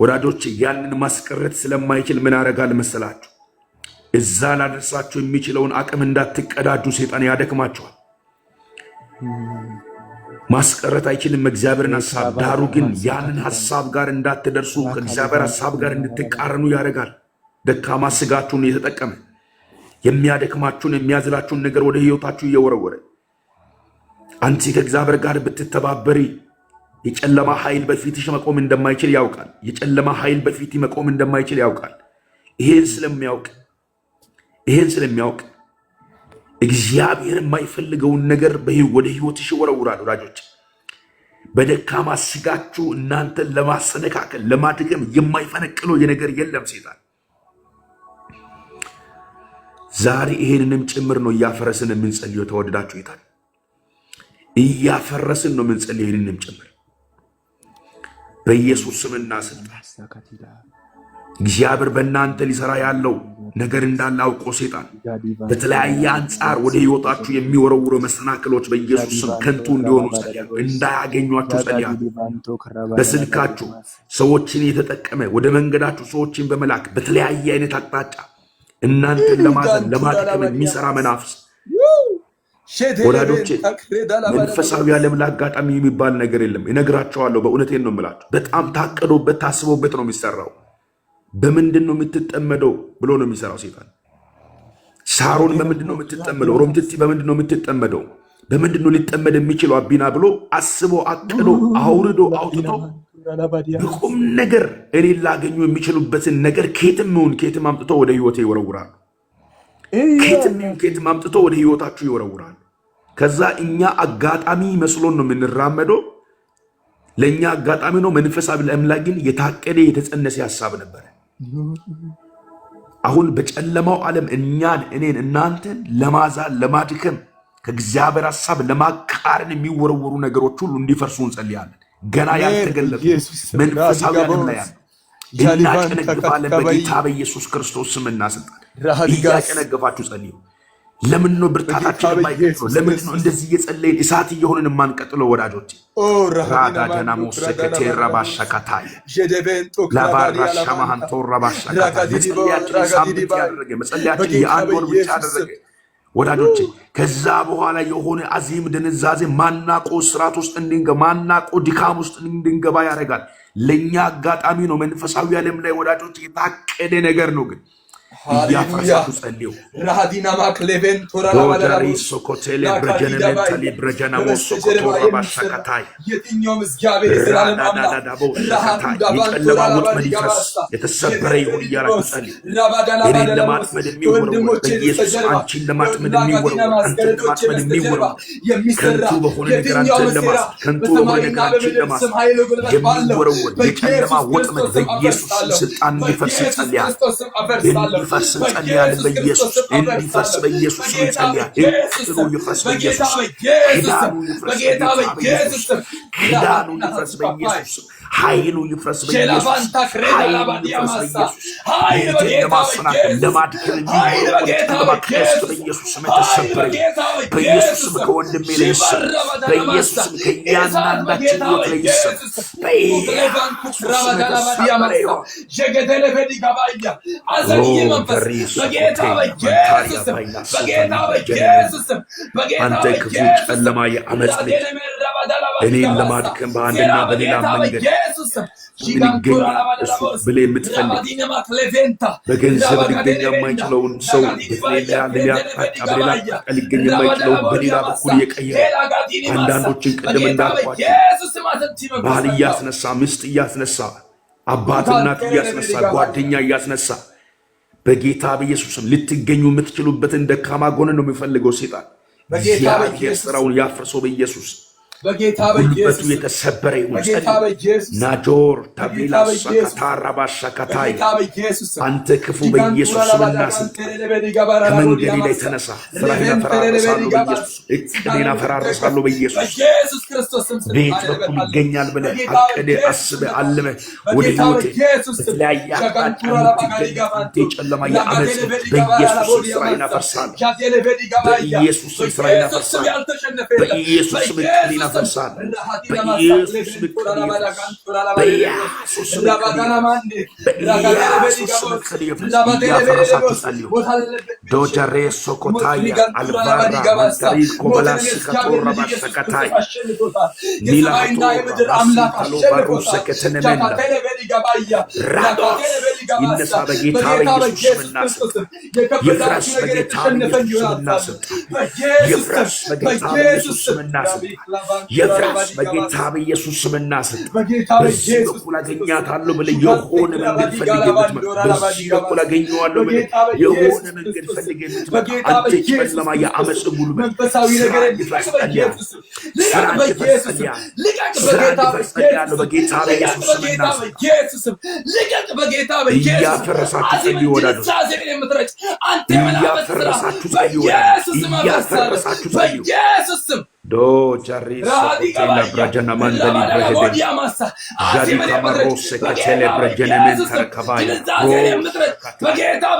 ወዳጆች ያንን ማስቀረት ስለማይችል ምን አረጋል መሰላችሁ? እዛ ላደርሳችሁ የሚችለውን አቅም እንዳትቀዳጁ ሰይጣን ያደክማችኋል። ማስቀረት አይችልም እግዚአብሔርን ሐሳብ። ዳሩ ግን ያንን ሐሳብ ጋር እንዳትደርሱ ከእግዚአብሔር ሐሳብ ጋር እንድትቃረኑ ያደርጋል። ደካማ ስጋችሁን እየተጠቀመ የሚያደክማችሁን የሚያዝላችሁን ነገር ወደ ህይወታችሁ እየወረወረ አንቺ ከእግዚአብሔር ጋር ብትተባበሪ የጨለማ ኃይል በፊትሽ መቆም እንደማይችል ያውቃል። የጨለማ ኃይል በፊት መቆም እንደማይችል ያውቃል። ይሄን ስለሚያውቅ እግዚአብሔር የማይፈልገውን ነገር ወደ ህይወትሽ ይወረውራል። ወዳጆች በደካማ ስጋችሁ እናንተን ለማሰነካከል ለማድገም የማይፈነቅለው የነገር የለም ሰይጣን። ዛሬ ይሄንንም ጭምር ነው እያፈረስን የምንጸልየው። ተወደዳችሁ ይታል እያፈረስን ነው የምንጸልየው ይሄንንም ጭምር በኢየሱስ ስምና ስልጣን። እግዚአብሔር በእናንተ ሊሰራ ያለው ነገር እንዳለ አውቆ ሰይጣን በተለያየ አንጻር ወደ ህይወታችሁ የሚወረውሩ መሰናክሎች በኢየሱስ ስም ከንቱ እንዲሆኑ ጸልያለሁ። እንዳያገኟችሁ ጸልያለሁ። በስልካችሁ ሰዎችን የተጠቀመ ወደ መንገዳችሁ ሰዎችን በመላክ በተለያየ አይነት አቅጣጫ እናንተን ለማዘን ለማድከም የሚሰራ መናፍስ ወዳጆቼ መንፈሳዊ ዓለም ለአጋጣሚ የሚባል ነገር የለም። እነግራቸዋለሁ። በእውነቴን ነው የምላችሁ። በጣም ታቀዶበት ታስቦበት ነው የሚሰራው። በምንድን ነው የምትጠመደው ብሎ ነው የሚሰራው ሰይጣን። ሳሮን በምንድን ነው የምትጠመደው? ሮምትቲ በምንድን ነው የምትጠመደው? በምንድን ነው ሊጠመድ የሚችለው አቢና ብሎ አስቦ አቅዶ አውርዶ አውጥቶ በቁም ነገር እኔ ላገኙ የሚችሉበትን ነገር ከየትም ይሁን ከየትም አምጥቶ ወደ ህይወቴ ይወረውራሉ። ከየትም አምጥቶ ወደ ህይወታችሁ ይወረውራሉ። ከዛ እኛ አጋጣሚ መስሎን ነው የምንራመደው። ለእኛ አጋጣሚ ነው። መንፈሳዊ ለአምላክ ግን የታቀደ የተጸነሰ ሐሳብ ነበር። አሁን በጨለማው ዓለም እኔን እናንተን ለማዛል ለማድከም ከእግዚአብሔር ሐሳብ ለማቃረን የሚወረወሩ ነገሮች ሁሉ እንዲፈርሱ እንጸልያለን። ገና ያልተገለጡ መንፈሳዊ ዓለም ላይ ያለ እናጨነግፋለን። በጌታ በኢየሱስ ክርስቶስ ስምና ስልጣን እያጨነገፋችሁ ጸልዩ። ለምን ነው ብርታታችን የማይቀጥለው? ለምን ነው እንደዚህ እየጸለይን እሳት እየሆንን የማንቀጥለው? ወዳጆቼ ራዳዳና ሞሰከቴ ረባሻካታይ ላባራሻ ማሃንቶ ረባሻካታይ መጸለያችን ሳምንት ያደረገ መጸለያችን የአንድ ወር ብቻ ያደረገ ወዳጆቼ ከዛ በኋላ የሆነ አዚም ድንዛዜ ማናቆ ስርዓት ውስጥ እንድንገባ ማናቆ ድካም ውስጥ እንድንገባ ያደርጋል። ለእኛ አጋጣሚ ነው። መንፈሳዊ ዓለም ላይ ወዳጆች የታቀደ ነገር ነው። ግን እያፈረሳችሁ ጸልዩ። ራዲና ማክሌቬን ቶራላ ዶዳሪ ሶኮቴሌ ብረጀነመንታሊ ብረጀናሞ ሶኮቶራ ባሻካታይ የትኛውም እግዚአብሔር ዘላለም አምላክ የጨለማ ወጥመድ ይፍረስ፣ የተሰበረ ይሁን እያላችሁ ጸልዩ። እኔን ለማጥመድ የሚወረወር በኢየሱስ አንቺን ለማጥመድ የሚወረወር አንተን ለማጥመድ የሚወረወር ከንቱ በሆነ ነገር አንተን ለማሳት ከንቱ በሆነ ነገር አንቺን ለማሳት የሚወረወር የጨለማ ወጥመድ በኢየሱስ ስልጣን እንዲፈርስ ጸልያለሁ። እንዲፈርስ እንጸልያለን በኢየሱስ እንዲፈርስ በኢየሱስ ስም እንጸልያለን። እቅዱ ይፍረስ በኢየሱስ ኪዳኑ ይፍረስ በኢየሱስ ኪዳኑ ይፍረስ በኢየሱስ ኃይሉ ይፍረስ በኢየሱስ ኃይሉ ይፍረስ በኢየሱስ ለማሰናከል ለማድከም ለማክረስ በኢየሱስ ስም ተሰበረ በኢየሱስ ስም ከወንድሜ ላይ ይሰር በኢየሱስ ስም ከእያንዳንዳችን ሕይወት ላይ ይሰር በኢየሱስ ስም ተሰበረ ጀገደለ በዲጋባያ አዘኝ መንፈስ በጌታ በኢየሱስ አንተ ክፉ ጨለማ የዓመፅ ልጅ እኔን ለማድከም በአንድና በሌላ መንገድ ምን ይገኛል እሱ ብለህ የምትፈልግ በገንዘብ ሊገኝ የማይችለውን ሰው በሌላ ሊገኝ የማይችለውን በሌላ በኩል የቀየረ አንዳንዶችን ቅድም እንዳልኳቸው ባል እያስነሳ ሚስት እያስነሳ አባት እናት እያስነሳ ጓደኛ እያስነሳ በጌታ በኢየሱስም ልትገኙ የምትችሉበትን ደካማ ጎን ነው የሚፈልገው ሰይጣን። እግዚአብሔር ስራውን ያፍርሰው በኢየሱስ ጉልበቱ የተሰበረ ይሁን። ናጆር ታቢላ ሳካታራ ባሻካታይ አንተ ክፉ በኢየሱስ ስምና ስልጣን ከመንገዴ ላይ ተነሳ። ስራህን አፈራርሳለሁ በኢየሱስ እቅዴን አፈራርሳለሁ በኢየሱስ ቤት በኩል ይገኛል ብለህ አቅደህ አስበህ አልመህ ወደ ሕይወቴ በተለያየ አቅጣጫ የምትገኝ ጨለማ የዓመፅ በኢየሱስ ስራህን አፈርሳለሁ በኢየሱስ ስራህን አፈርሳለሁ በኢየሱስ እቅዴን ፈርሳል በኢየሱስ ዶጀሬ ሶኮታያ አልባራ ማንተሪ ኮበላስ ከቶራ ባሰከታይ ሚላቶ አስታሎ ባሩሰ ከተነመና ራዶስ ይነሳ በጌታ በኢየሱስ ስም ይፍረስ በጌታ በኢየሱስ ስም ይፍረስ በጌታ በኢየሱስ ስም ይፍረስ በጌታ በኢየሱስ ስምና ስልጣን በዚህ በኩል አገኛታለሁ ብለህ የሆነ መንገድ ፈልገህ የምትመጣ በዚህ በኩል አገኘዋለሁ ብለህ የሆነ መንገድ ፈልገህ የምትመጣ አንተ ጨለማ የዓመፅ ጉልበት ስራን ይፍረስ ጸልያለሁ በጌታ በኢየሱስ ስምና እያፈረሳችሁ ጸልዩ ወዳጆች እያፈረሳችሁ ጸልዩ እያፈረሳችሁ ጸልዩ do jarisa kutela brajana mandali brajede jadi kamarose katele brajene mentar kavaya bageta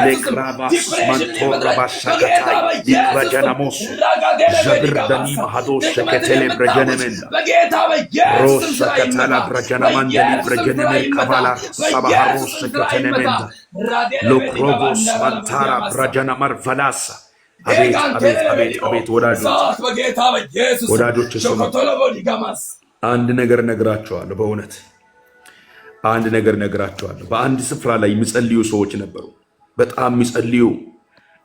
lekraba mantora bashakatai brajana mos jabir dani mahados katele brajene menda bageta rosa katala brajana mandali brajene men kavala sabaharos katele menda lokrovos mantara brajana marvalasa አቤት ወዳጆች ስሙ። አንድ ነገር ነግራቸዋለሁ። በእውነት አንድ ነገር ነግራቸዋለሁ። በአንድ ስፍራ ላይ የሚጸልዩ ሰዎች ነበሩ። በጣም የሚጸልዩ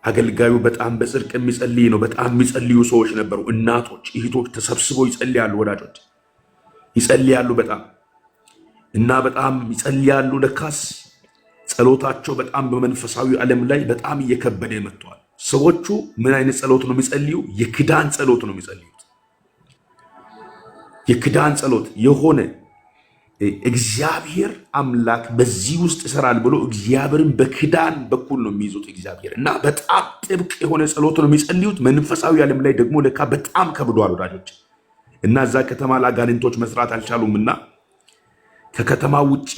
አገልጋዩ በጣም በጽድቅ የሚጸልይ ነው። በጣም የሚጸልዩ ሰዎች ነበሩ። እናቶች፣ እህቶች ተሰብስበው ይጸልያሉ። ወዳጆች ይጸልያሉ በጣም እና በጣም ይጸልያሉ። ለካስ ጸሎታቸው በጣም በመንፈሳዊ ዓለም ላይ በጣም እየከበደ መጥቷል። ሰዎቹ ምን አይነት ጸሎት ነው የሚጸልዩ? የክዳን ጸሎት ነው የሚጸልዩት። የክዳን ጸሎት የሆነ እግዚአብሔር አምላክ በዚህ ውስጥ ይሰራል ብሎ እግዚአብሔርን በክዳን በኩል ነው የሚይዙት እግዚአብሔር እና በጣም ጥብቅ የሆነ ጸሎት ነው የሚጸልዩት። መንፈሳዊ ዓለም ላይ ደግሞ ለካ በጣም ከብዷል ወዳጆች። እና እዛ ከተማ ለአጋንንቶች መስራት አልቻሉምና ከከተማ ውጪ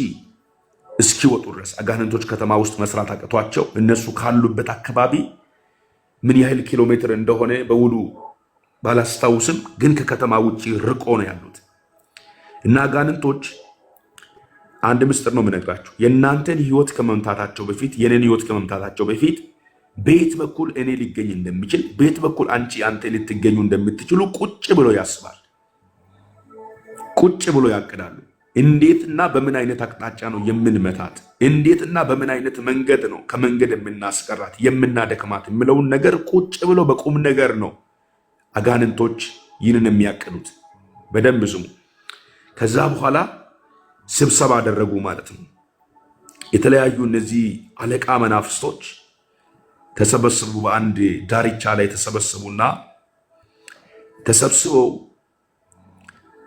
እስኪወጡ ድረስ አጋንንቶች ከተማ ውስጥ መስራት አቅቷቸው እነሱ ካሉበት አካባቢ ምን ያህል ኪሎ ሜትር እንደሆነ በውሉ ባላስታውስም ግን ከከተማ ውጪ ርቆ ነው ያሉት። እና አጋንንቶች አንድ ምስጢር ነው የምነግራችሁ። የእናንተን ህይወት ከመምታታቸው በፊት የኔን ህይወት ከመምታታቸው በፊት ቤት በኩል እኔ ሊገኝ እንደሚችል ቤት በኩል አንተ ልትገኙ እንደምትችሉ ቁጭ ብሎ ያስባል። ቁጭ ብሎ ያቅዳሉ። እንዴትና በምን አይነት አቅጣጫ ነው የምንመታት፣ እንዴትና በምን አይነት መንገድ ነው ከመንገድ የምናስቀራት የምናደክማት የሚለውን ነገር ቁጭ ብሎ በቁም ነገር ነው አጋንንቶች ይህንን የሚያቅዱት። በደንብ ስሙ። ከዛ በኋላ ስብሰባ አደረጉ ማለት ነው። የተለያዩ እነዚህ አለቃ መናፍስቶች ተሰበሰቡ። በአንድ ዳርቻ ላይ ተሰበሰቡና ተሰብስበው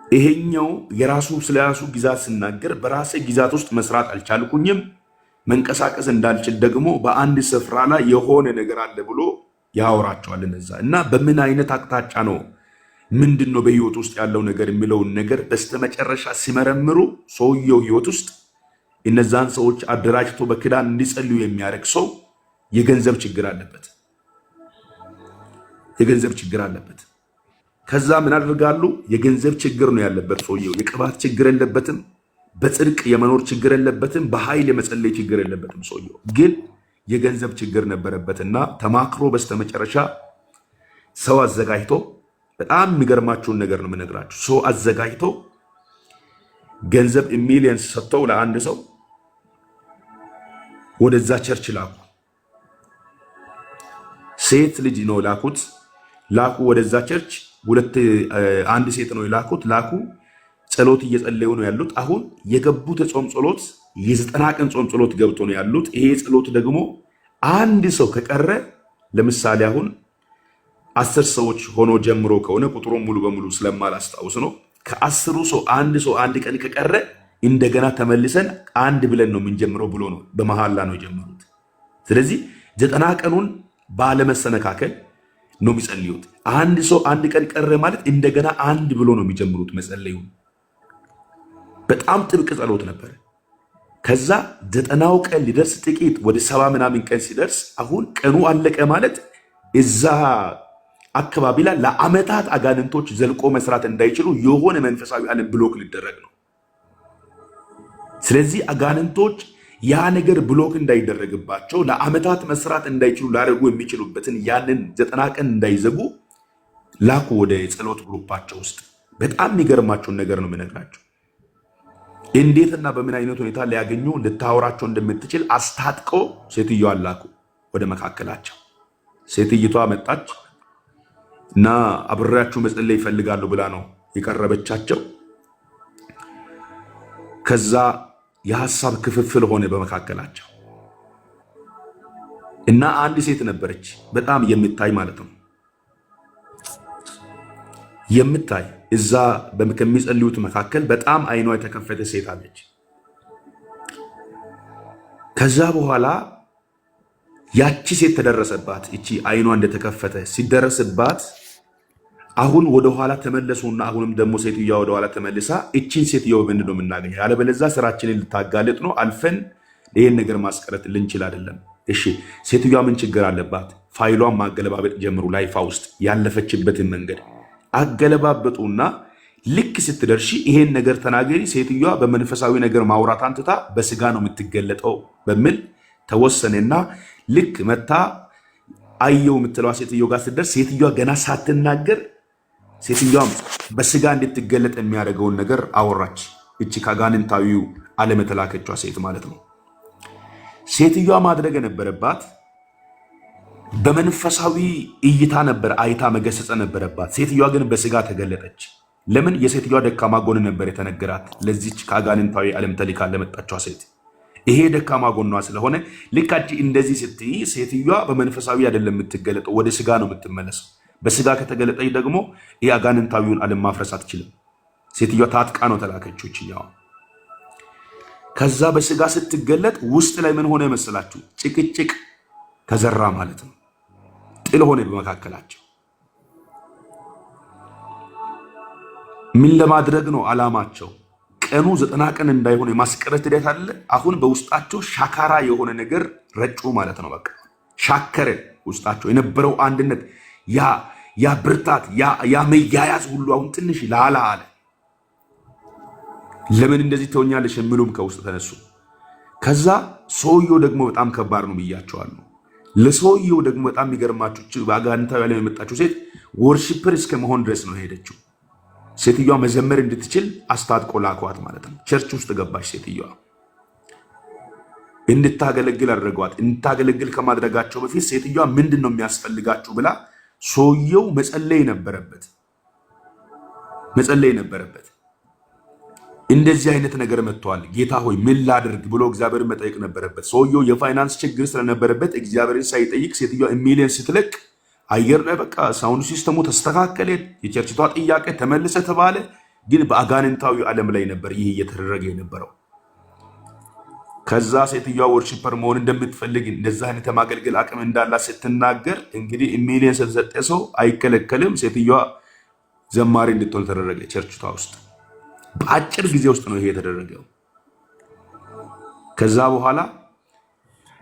ይሄኛው የራሱ ስለራሱ ግዛት ሲናገር በራሴ ግዛት ውስጥ መስራት አልቻልኩኝም፣ መንቀሳቀስ እንዳልችል ደግሞ በአንድ ስፍራ ላይ የሆነ ነገር አለ ብሎ ያወራቸዋል እነዛ እና በምን አይነት አቅጣጫ ነው ምንድን ነው በህይወት ውስጥ ያለው ነገር የሚለውን ነገር በስተመጨረሻ ሲመረምሩ ሰውየው ህይወት ውስጥ እነዛን ሰዎች አደራጅቶ በክዳን እንዲጸልዩ የሚያደርግ ሰው የገንዘብ ችግር አለበት። የገንዘብ ችግር አለበት። ከዛ ምን አደርጋሉ? የገንዘብ ችግር ነው ያለበት ሰውየው። የቅባት ችግር የለበትም። በጽድቅ የመኖር ችግር የለበትም። በኃይል የመጸለይ ችግር የለበትም። ሰውየው ግን የገንዘብ ችግር ነበረበትና ተማክሮ በስተመጨረሻ ሰው አዘጋጅቶ በጣም የሚገርማችሁን ነገር ነው የምነግራችሁ። ሰው አዘጋጅቶ ገንዘብ ሚሊየንስ ሰጥተው ለአንድ ሰው ወደዛ ቸርች ላኩ። ሴት ልጅ ነው ላኩ ወደዛ ቸርች። አንድ ሴት ነው የላኩት። ጸሎት እየጸለዩ ነው ያሉት። አሁን የገቡት ጾም ጸሎት የ90 ቀን ጾም ጸሎት ገብቶ ነው ያሉት። ይሄ ጸሎት ደግሞ አንድ ሰው ከቀረ ለምሳሌ አሁን 10 ሰዎች ሆኖ ጀምሮ ከሆነ ቁጥሩን ሙሉ በሙሉ ስለማላስታውስ ነው ከ10 ሰው አንድ ቀን ከቀረ እንደገና ተመልሰን አንድ ብለን ነው የምንጀምረው ብሎ ነው በመሐላ ነው የጀመሩት። ስለዚህ 90 ቀኑን ባለመሰነካከል ነው የሚጸልዩት። አንድ ሰው አንድ ቀን ቀረ ማለት እንደገና አንድ ብሎ ነው የሚጀምሩት መጸለዩ። በጣም ጥብቅ ጸሎት ነበር። ከዛ 90ው ቀን ሊደርስ ጥቂት ወደ 70 ምናምን ቀን ሲደርስ አሁን ቀኑ አለቀ ማለት እዛ አካባቢ ላይ ለአመታት አጋንንቶች ዘልቆ መስራት እንዳይችሉ የሆነ መንፈሳዊ ዓለም ብሎክ ሊደረግ ነው። ስለዚህ አጋንንቶች ያ ነገር ብሎክ እንዳይደረግባቸው ለአመታት መስራት እንዳይችሉ ላደርጉ የሚችሉበትን ያንን 90 ቀን እንዳይዘጉ ላኩ ወደ ጸሎት ግሩፓቸው ውስጥ። በጣም የሚገርማቸውን ነገር ነው የምነግራቸው። እንዴትና በምን አይነት ሁኔታ ሊያገኙ ልታወራቸው እንደምትችል አስታጥቀው ሴትዮዋን ላኩ ወደ መካከላቸው። ሴትዮዋ መጣች እና አብሬያችሁ መጸለይ ይፈልጋሉ ብላ ነው የቀረበቻቸው። ከዛ የሐሳብ ክፍፍል ሆነ በመካከላቸው እና አንድ ሴት ነበረች በጣም የምታይ ማለት ነው የምታይ እዛ ከሚጸልዩት መካከል በጣም አይኗ የተከፈተ ሴት አለች። ከዛ በኋላ ያቺ ሴት ተደረሰባት። እቺ አይኗ እንደተከፈተ ሲደረስባት አሁን ወደ ኋላ ተመለሱና አሁንም ደግሞ ሴትዮዋ ወደ ኋላ ተመልሳ እቺን ሴትዮዋ ምንድነው የምናገኘው? ያለበለዚያ ስራችንን ልታጋለጥ ነው። አልፈን ይሄን ነገር ማስቀረት ልንችል አይደለም። እሺ ሴትዮዋ ምን ችግር አለባት? ፋይሏን ማገለባበጥ ጀምሩ። ላይፋ ውስጥ ያለፈችበትን መንገድ አገለባበጡና ልክ ስትደርሺ ይሄን ነገር ተናገሪ። ሴትዮዋ በመንፈሳዊ ነገር ማውራታን ትታ በስጋ ነው የምትገለጠው በሚል ተወሰነና ልክ መታ አየው የምትለዋ ሴትዮ ጋር ስትደርስ ሴትዮዋ ገና ሳትናገር ሴትዮዋም በስጋ እንድትገለጥ የሚያደርገውን ነገር አወራች። እቺ ከአጋንንታዊው ዓለም የተላከችዋ ሴት ማለት ነው። ሴትዮዋ ማድረግ የነበረባት በመንፈሳዊ እይታ ነበር አይታ መገሰጸ ነበረባት። ሴትዮዋ ግን በስጋ ተገለጠች። ለምን? የሴትዮዋ ደካማ ጎን ነበር የተነገራት ለዚች ከአጋንንታዊ ዓለም ተልካ ለመጣችዋ ሴት። ይሄ ደካማ ጎኗ ስለሆነ ልካቺ እንደዚህ ስትይ ሴትዮዋ በመንፈሳዊ አይደለም የምትገለጠው፣ ወደ ስጋ ነው የምትመለሰው። በስጋ ከተገለጠች ደግሞ ይሄ አጋንንታዊውን ዓለም ማፍረስ አትችልም። ሴትዮዋ ታጥቃ ነው ተላከችው እችኛዋ። ከዛ በስጋ ስትገለጥ ውስጥ ላይ ምን ሆነ መሰላችሁ? ጭቅጭቅ ተዘራ ማለት ነው። ጥል ሆነ በመካከላቸው። ምን ለማድረግ ነው ዓላማቸው? ቀኑ 90 ቀን እንዳይሆን የማስቀረት ሂደት አለ። አሁን በውስጣቸው ሻካራ የሆነ ነገር ረጩ ማለት ነው። በቃ ሻከረ ውስጣቸው የነበረው አንድነት፣ ያ ብርታት፣ ያ መያያዝ ሁሉ አሁን ትንሽ ላላ አለ። ለምን እንደዚህ ትሆኛለሽ የሚሉም ከውስጥ ተነሱ። ከዛ ሰውየው ደግሞ በጣም ከባድ ነው ብያቸዋለሁ። ለሰውየው ደግሞ በጣም የሚገርማችሁ በአጋንንታዊ ዓለም የመጣችው ሴት ወርሺፐር እስከ መሆን ድረስ ነው ሄደችው። ሴትዮዋ መዘመር እንድትችል አስታጥቆ ላኳት ማለት ነው። ቸርች ውስጥ ገባች። ሴትዮዋ እንድታገለግል አድርገዋት። እንድታገለግል ከማድረጋቸው በፊት ሴትዮዋ ምንድን ነው የሚያስፈልጋችሁ ብላ ሰውየው መጸለይ ነበረበት። እንደዚህ አይነት ነገር መጥቷል፣ ጌታ ሆይ ምን ላድርግ ብሎ እግዚአብሔርን መጠየቅ ነበረበት። ሰውየው የፋይናንስ ችግር ስለነበረበት እግዚአብሔርን ሳይጠይቅ ሴትዮዋ ሚሊዮን ስትለቅ አየር ላይ በቃ ሳውንድ ሲስተሙ ተስተካከለ። የቸርችቷ ጥያቄ ተመለሰ ተባለ። ግን በአጋንንታዊ ዓለም ላይ ነበር ይህ እየተደረገ የነበረው። ከዛ ሴትዮዋ ወርሺፐር መሆን እንደምትፈልግ እንደዛ አይነት የማገልገል አቅም እንዳላት ስትናገር እንግዲህ ሚሊየን ስለሰጠ ሰው አይከለከልም። ሴትዮዋ ዘማሪ እንድትሆን ተደረገ ቸርችቷ ውስጥ። በአጭር ጊዜ ውስጥ ነው ይሄ የተደረገው። ከዛ በኋላ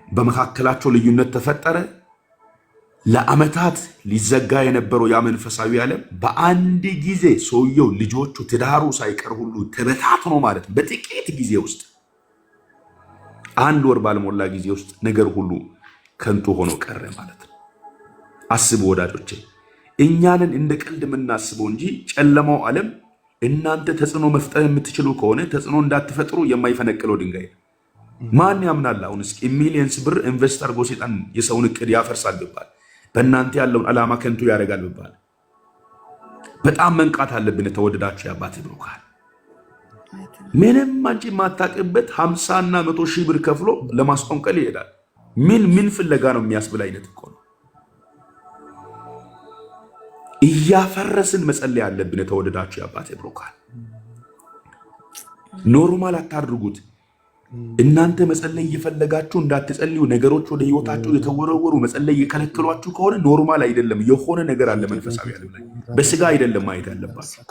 በመካከላቸው ልዩነት ተፈጠረ። ለአመታት ሊዘጋ የነበረው ያ መንፈሳዊ ዓለም በአንድ ጊዜ ሰውየው፣ ልጆቹ፣ ትዳሩ ሳይቀር ሁሉ ተበታትኖ ማለት ነው። በጥቂት ጊዜ ውስጥ አንድ ወር ባልሞላ ጊዜ ውስጥ ነገር ሁሉ ከንቱ ሆኖ ቀረ ማለት ነው። አስቡ ወዳጆቼ፣ እኛንን እንደ ቀልድ የምናስበው እንጂ ጨለማው ዓለም እናንተ ተጽዕኖ መፍጠር የምትችሉ ከሆነ ተጽዕኖ እንዳትፈጥሩ የማይፈነቅለው ድንጋይ ነው። ማን ያምናል? አሁን እስኪ ሚሊየንስ ብር ኢንቨስት አድርጎ ሰይጣን የሰውን እቅድ ያፈርሳል ቢባል፣ በእናንተ ያለውን ዓላማ ከንቱ ያደርጋል ቢባል፣ በጣም መንቃት አለብን። ተወደዳችሁ የአባቴ ብሩካን፣ ምንም አንቺ የማታውቅበት 50 እና 100 ሺህ ብር ከፍሎ ለማስቆንቀል ይሄዳል። ምን ፍለጋ ነው የሚያስብል አይነት እኮ ነው። እያፈረስን መጸለይ አለብን። ተወደዳችሁ የአባቴ ብሩካን፣ ኖርማል አታድርጉት። እናንተ መጸለይ እየፈለጋችሁ እንዳትጸልዩ ነገሮች ወደ ህይወታችሁ የተወረወሩ መጸለይ እየከለከሏችሁ ከሆነ ኖርማል አይደለም። የሆነ ነገር አለ መንፈሳዊ ዓለም ላይ። በስጋ አይደለም ማየት ያለባችሁ፣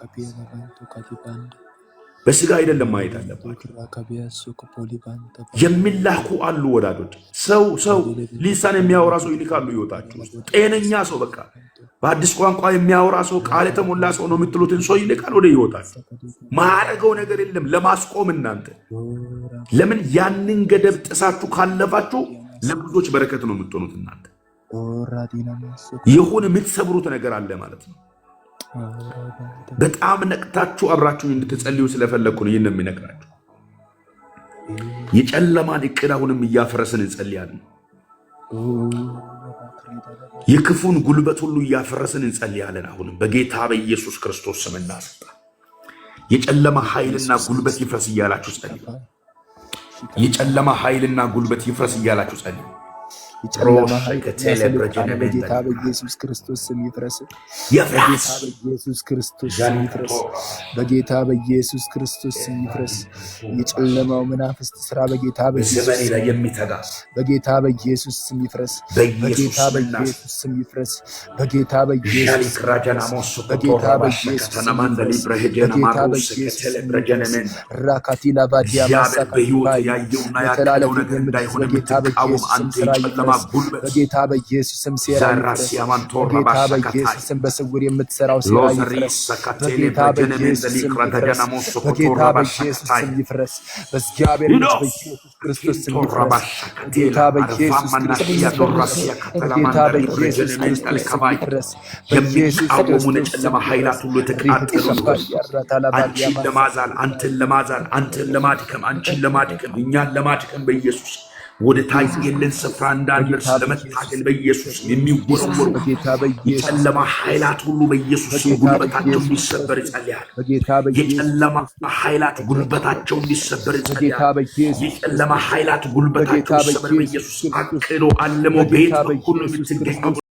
በስጋ አይደለም ማየት ያለባችሁ። የሚላኩ አሉ ወዳጆች። ሰው ሊሳን የሚያወራ ሰው ይልካሉ ህይወታችሁ ውስጥ። ጤነኛ ሰው በቃ በአዲስ ቋንቋ የሚያወራ ሰው ቃል የተሞላ ሰው ነው የምትሉትን ሰው ይልካል ወደ ህይወታችሁ። ማረገው ነገር የለም ለማስቆም። እናንተ ለምን ያንን ገደብ ጥሳችሁ ካለፋችሁ ለብዙዎች በረከት ነው የምትሆኑት። እናንተ የሆነ የምትሰብሩት ነገር አለ ማለት ነው። በጣም ነቅታችሁ አብራችሁ እንድትጸልዩ ስለፈለግኩ ነው ይህን የሚነግራችሁ። የጨለማን እቅድ አሁንም እያፈረስን እንጸልያለን። የክፉን ጉልበት ሁሉ እያፈረስን እንጸልያለን። አሁንም በጌታ በኢየሱስ ክርስቶስ ስምና ስልጣን የጨለማ ኃይልና ጉልበት ይፍረስ እያላችሁ ጸልዩ። የጨለማ ኃይልና ጉልበት ይፍረስ እያላችሁ ጸልዩ። በጌታ በኢየሱስ ክርስቶስ ስም ይፍረስ። በጌታ በኢየሱስ ክርስቶስ ስም ይፍረስ። በጌታ በኢየሱስ ክርስቶስ ስም ይፍረስ። የጨለማው መናፍስት ስራ በጌታ በኢየሱስ በጌታ በኢየሱስ ስም ይፍረስ። በጌታ በኢየሱስ ስም ይፍረስ። በጌታ በኢየሱስ በጌታ በኢየሱስ በጌታ በኢየሱስ ራካቲላ ባዲያ ማሳካቲባ የተላለፈ በጌታ በኢየሱስ ስራ ይፍረስ። በጌታ በኢየሱስ ስም ሴራ ይፍረስ። በጌታ በኢየሱስ ስም በስውር የምትሰራው ሴራ ይፍረስ። በጌታ በኢየሱስ ስም ይፍረስ። በጌታ በኢየሱስ ስም ይፍረስ። በእግዚአብሔር ልጅ በኢየሱስ ክርስቶስ ስም ይፍረስ። በጌታ በኢየሱስ ክርስቶስ ይፍረስ። በጌታ በኢየሱስ ክርስቶስ ስም ይፍረስ። የሚቃወሙን የጨለማ ኃይላት ሁሉ የተቃጠሉ አንቺን ለማዛል፣ አንተን ለማዛል፣ አንተን ለማድከም፣ አንቺን ለማድከም፣ እኛን ለማድከም በኢየሱስ ወደ ታየልን ስፍራ እንዳንደርስ ለመታገል በኢየሱስ የሚወረወሩ የጨለማ ኃይላት ሁሉ በኢየሱስ ጉልበታቸው እንዲሰበር ይጸልያል። የጨለማ ኃይላት ጉልበታቸው እንዲሰበር ይጸልያል። የጨለማ ኃይላት ጉልበታቸው እንዲሰበር በኢየሱስ አቅዶ አለሞ ቤት ሁሉ የምትገኙ